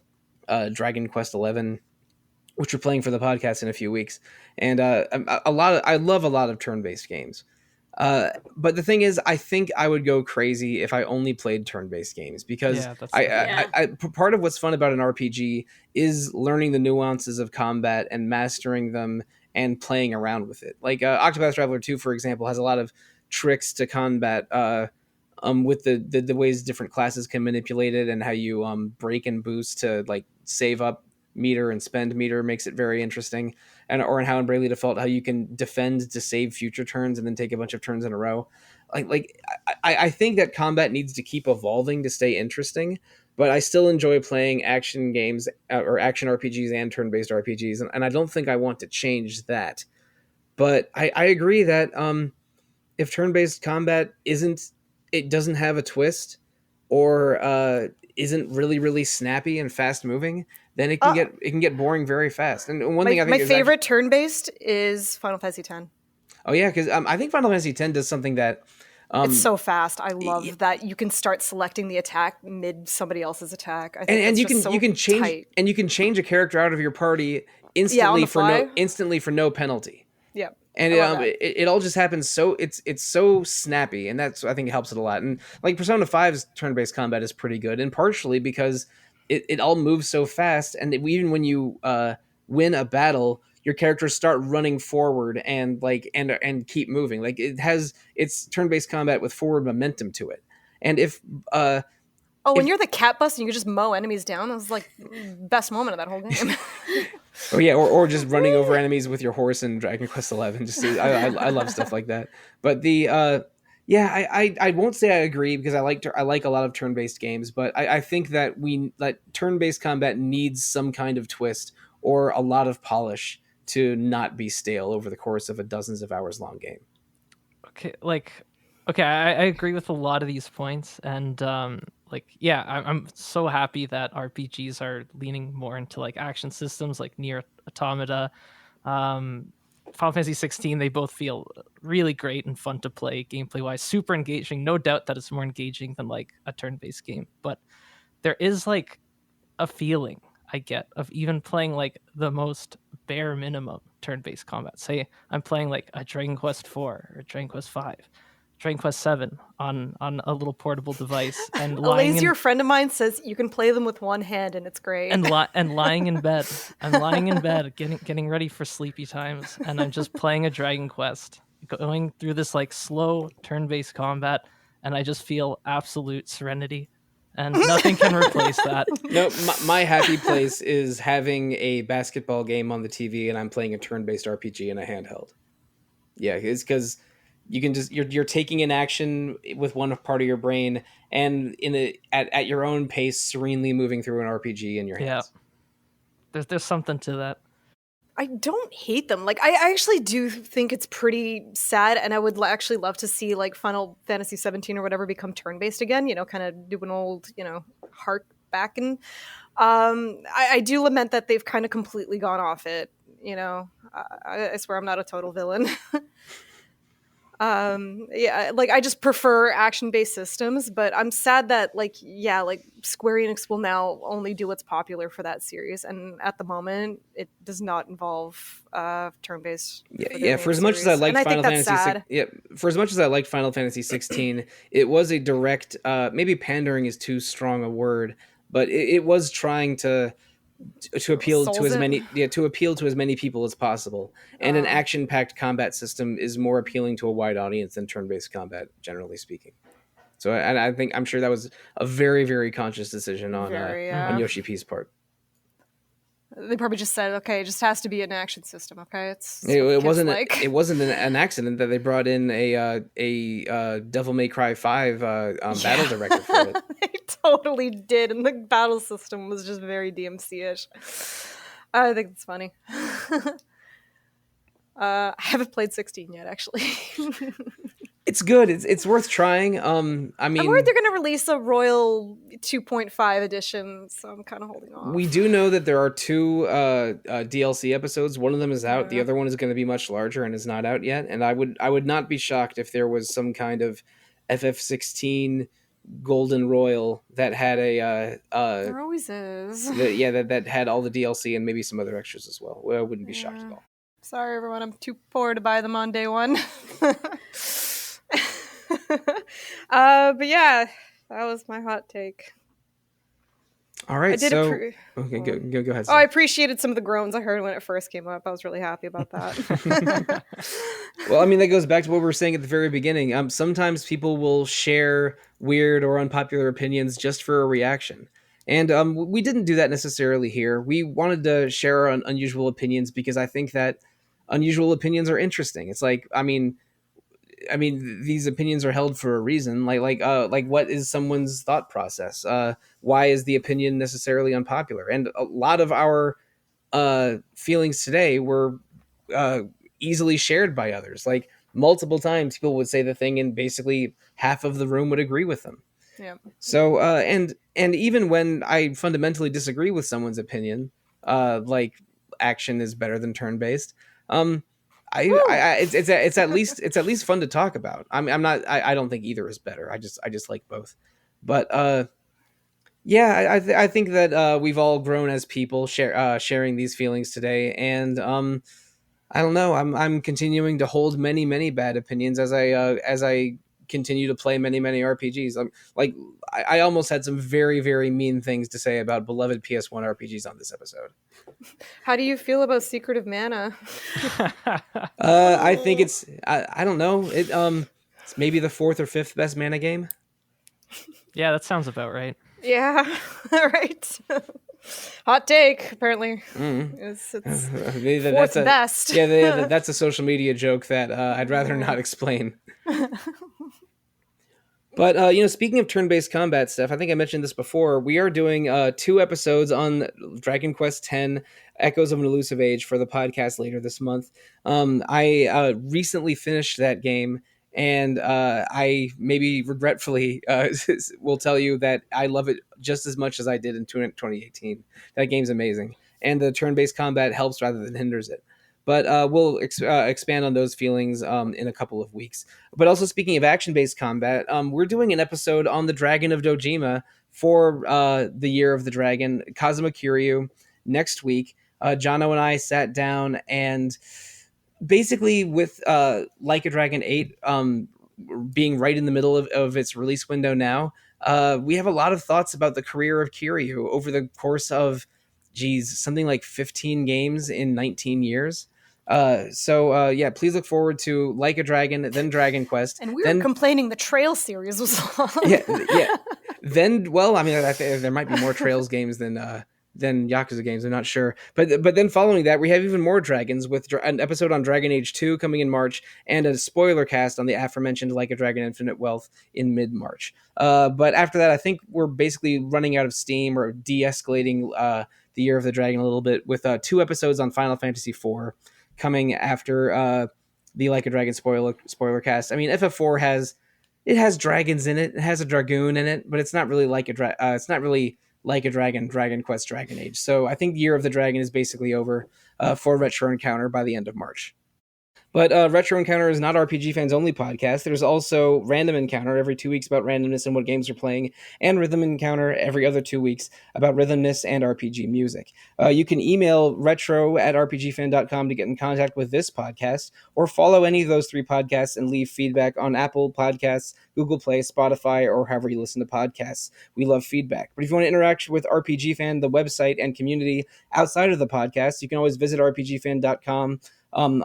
Dragon Quest 11, which we're playing for the podcast in a few weeks. And I love a lot of turn-based games. But the thing is, I think I would go crazy if I only played turn-based games, because part of what's fun about an RPG is learning the nuances of combat and mastering them and playing around with it. Like Octopath Traveler 2, for example, has a lot of tricks to combat with the ways different classes can manipulate it, and how you break and boost to like save up meter and spend meter makes it very interesting. Or in how in Bravely Default, how you can defend to save future turns and then take a bunch of turns in a row. I think that combat needs to keep evolving to stay interesting, but I still enjoy playing action games or action RPGs and turn-based RPGs, and I don't think I want to change that. But I agree that if turn-based combat doesn't have a twist, or isn't really snappy and fast moving, then it can get boring very fast. And one thing I think my favorite turn-based is Final Fantasy X. Oh yeah, because I think Final Fantasy X does something that it's so fast. I love that you can start selecting the attack mid somebody else's attack. I think and you can change tight. And you can change a character out of your party instantly for no penalty. Yeah. And it all just happens so it's so snappy, and that's, I think, it helps it a lot. And like Persona 5's turn-based combat is pretty good, and partially because it all moves so fast, and even when you win a battle, your characters start running forward and and keep moving. Like it's turn-based combat with forward momentum to it. And if when you're the cat bus and you can just mow enemies down, that was like best moment of that whole game. Oh yeah, or just running over enemies with your horse in Dragon Quest XI. Just I love stuff like that. But I won't say I agree because I like a lot of turn-based games, but I think that turn-based combat needs some kind of twist or a lot of polish to not be stale over the course of a dozens of hours long game. Okay, I agree with a lot of these points, and I'm so happy that RPGs are leaning more into like action systems like Nier Automata, Final Fantasy 16. They both feel really great and fun to play gameplay wise, super engaging. No doubt that it's more engaging than like a turn-based game, but there is like a feeling I get of even playing like the most bare minimum turn-based combat. Say I'm playing like a Dragon Quest 4 or Dragon Quest 5. Dragon Quest 7 on a little portable device, and A lazier friend of mine says you can play them with one hand and it's great. And lying in bed. I'm lying in bed, getting ready for sleepy times, and I'm just playing a Dragon Quest, going through this like slow turn-based combat, and I just feel absolute serenity, and nothing can replace that. No, my happy place is having a basketball game on the TV and I'm playing a turn-based RPG in a handheld. Yeah, it's because you can just you're taking an action with one part of your brain and at your own pace, serenely moving through an RPG in your hands. Yeah, there's something to that. I don't hate them. Like I actually do think it's pretty sad, and I would actually love to see like Final Fantasy 17 or whatever become turn-based again. You know, kind of do an old hark back. And I do lament that they've kind of completely gone off it. I swear I'm not a total villain. I just prefer action-based systems, but I'm sad that Square Enix will now only do what's popular for that series, and at the moment it does not involve turn-based. For as much as I liked Final Fantasy, for as much as I liked Final Fantasy 16, it was a direct. Maybe pandering is too strong a word, but it was trying to appeal to as many people as possible, and an action-packed combat system is more appealing to a wide audience than turn-based combat, generally speaking. So I'm sure that was a very, very conscious decision on Yoshi P's part. They probably just said, okay, it just has to be an action system. Okay, it wasn't an accident that they brought in a Devil May Cry 5 battle director for it. They totally did, and the battle system was just very DMC-ish. I think it's funny. I haven't played 16 yet, actually. It's good. It's worth trying. I'm worried they're going to release a Royal 2.5 edition, so I'm kind of holding off. We do know that there are 2 DLC episodes. One of them is out. The other one is going to be much larger and is not out yet. And I would not be shocked if there was some kind of FF16 Golden Royal that had there always is. That had all the DLC and maybe some other extras as well. I wouldn't be shocked at all. Sorry, everyone. I'm too poor to buy them on day one. But yeah, that was my hot take. All right, go ahead. I appreciated some of the groans I heard when it first came up. I was really happy about that. Well, that goes back to what we were saying at the very beginning. Sometimes people will share weird or unpopular opinions just for a reaction. And we didn't do that necessarily here. We wanted to share our unusual opinions because I think that unusual opinions are interesting. It's like, these opinions are held for a reason. Like what is someone's thought process? Why is the opinion necessarily unpopular? And a lot of our feelings today were easily shared by others. Like multiple times, people would say the thing, and basically half of the room would agree with them. Yeah. So and even when I fundamentally disagree with someone's opinion, like action is better than turn-based. It's at least fun to talk about. I don't think either is better. I just like both. But I think that we've all grown as people, sharing these feelings today, and I don't know. I'm continuing to hold many bad opinions as I continue to play many, many RPGs. I almost had some very, very mean things to say about beloved PS1 RPGs on this episode. How do you feel about Secret of Mana? I think it's I don't know. It's maybe the 4th or 5th best mana game. Yeah, that sounds about right. Yeah, right. Hot take, apparently. Mm. It's That's fourth best. Yeah, that's a social media joke that I'd rather not explain. But, speaking of turn-based combat stuff, I think I mentioned this before. We are doing 2 episodes on Dragon Quest X, Echoes of an Elusive Age for the podcast later this month. I recently finished that game, and I maybe regretfully will tell you that I love it just as much as I did in 2018. That game's amazing. And the turn-based combat helps rather than hinders it. But we'll expand on those feelings in a couple of weeks. But also, speaking of action-based combat, we're doing an episode on the Dragon of Dojima for the Year of the Dragon, Kazuma Kiryu, next week. Jono and I sat down and basically with Like a Dragon 8 being right in the middle of its release window now, we have a lot of thoughts about the career of Kiryu over the course of, something like 15 games in 19 years. So please look forward to Like a Dragon, then Dragon Quest. And we were complaining the Trail series was long. Yeah. Then, well, I mean, I think there might be more Trails games than Yakuza games. I'm not sure. But then following that, we have even more dragons with an episode on Dragon Age 2 coming in March and a spoiler cast on the aforementioned Like a Dragon Infinite Wealth in mid-March. But after that, I think we're basically running out of steam or de-escalating the Year of the Dragon a little bit with 2 episodes on Final Fantasy IV coming after the Like a Dragon spoiler cast. I mean, FF4 has dragons in it. It has a dragoon in it, but it's not really like it's not really Like a Dragon, Dragon Quest, Dragon Age. So I think Year of the Dragon is basically over for Retro Encounter by the end of March. But Retro Encounter is not RPG Fans Only podcast. There's also Random Encounter every 2 weeks about randomness and what games are playing, and Rhythm Encounter every other 2 weeks about rhythmness and RPG music. You can email retro@rpgfan.com to get in contact with this podcast, or follow any of those 3 podcasts and leave feedback on Apple Podcasts, Google Play, Spotify, or however you listen to podcasts. We love feedback. But if you want to interact with RPG Fan, the website and community outside of the podcast, you can always visit rpgfan.com. On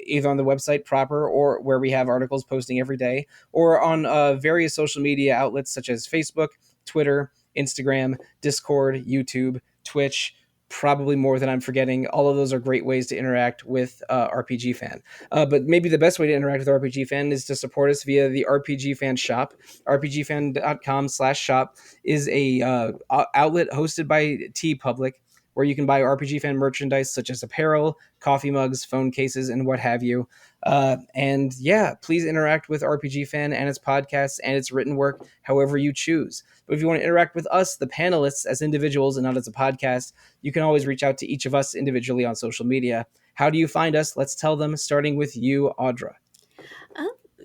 either on the website proper or where we have articles posting every day, or on various social media outlets such as Facebook, Twitter, Instagram, Discord, YouTube, Twitch, probably more than I'm forgetting. All of those are great ways to interact with RPG Fan. But maybe the best way to interact with RPG Fan is to support us via the RPG Fan shop. rpgfan.com/shop is a outlet hosted by TeePublic, where you can buy RPG Fan merchandise such as apparel, coffee mugs, phone cases, and what have you. And please interact with RPG Fan and its podcasts and its written work however you choose. But if you want to interact with us, the panelists, as individuals and not as a podcast, you can always reach out to each of us individually on social media. How do you find us? Let's tell them, starting with you, Audra.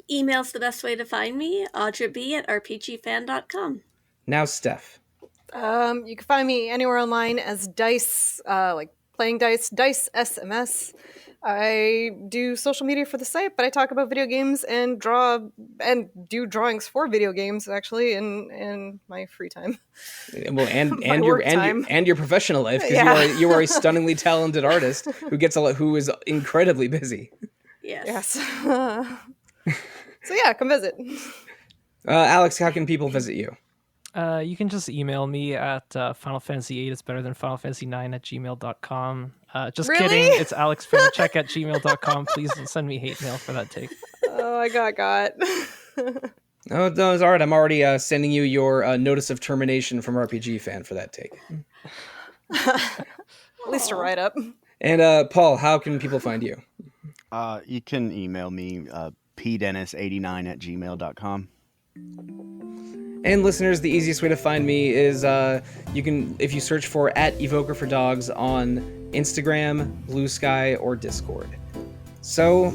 Email's the best way to find me, audrab@rpgfan.com. Now, Steph. You can find me anywhere online as Dice, like playing Dice SMS. I do social media for the site, but I talk about video games and draw and do drawings for video games actually in my free time. Well, and your professional life, because you are a stunningly talented artist who is incredibly busy. Yes. So come visit. Aleks, how can people visit you? You can just email me at Final Fantasy 8 is better than Final Fantasy 9 at gmail.com. Just Really? Kidding. It's alexfraniczek at gmail.com. Please don't send me hate mail for that take. Oh, I got. No, it's all right. I'm already sending you your notice of termination from RPG Fan for that take. At least a write-up. And Paul, how can people find you? You can email me, pdennis89 at gmail.com. And listeners, the easiest way to find me is you can, if you search for @evoker4dogs on Instagram, Blue Sky, or Discord. So,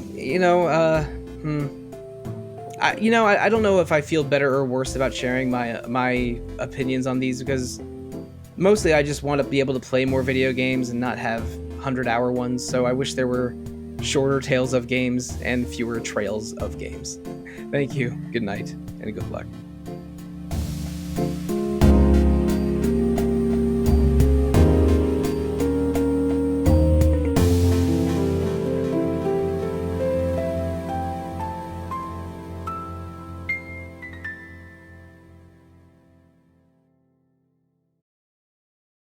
I don't know if I feel better or worse about sharing my opinions on these, because mostly I just want to be able to play more video games and not have 100-hour ones. So I wish there were shorter tales of games and fewer trails of games. Thank you. Good night and good luck.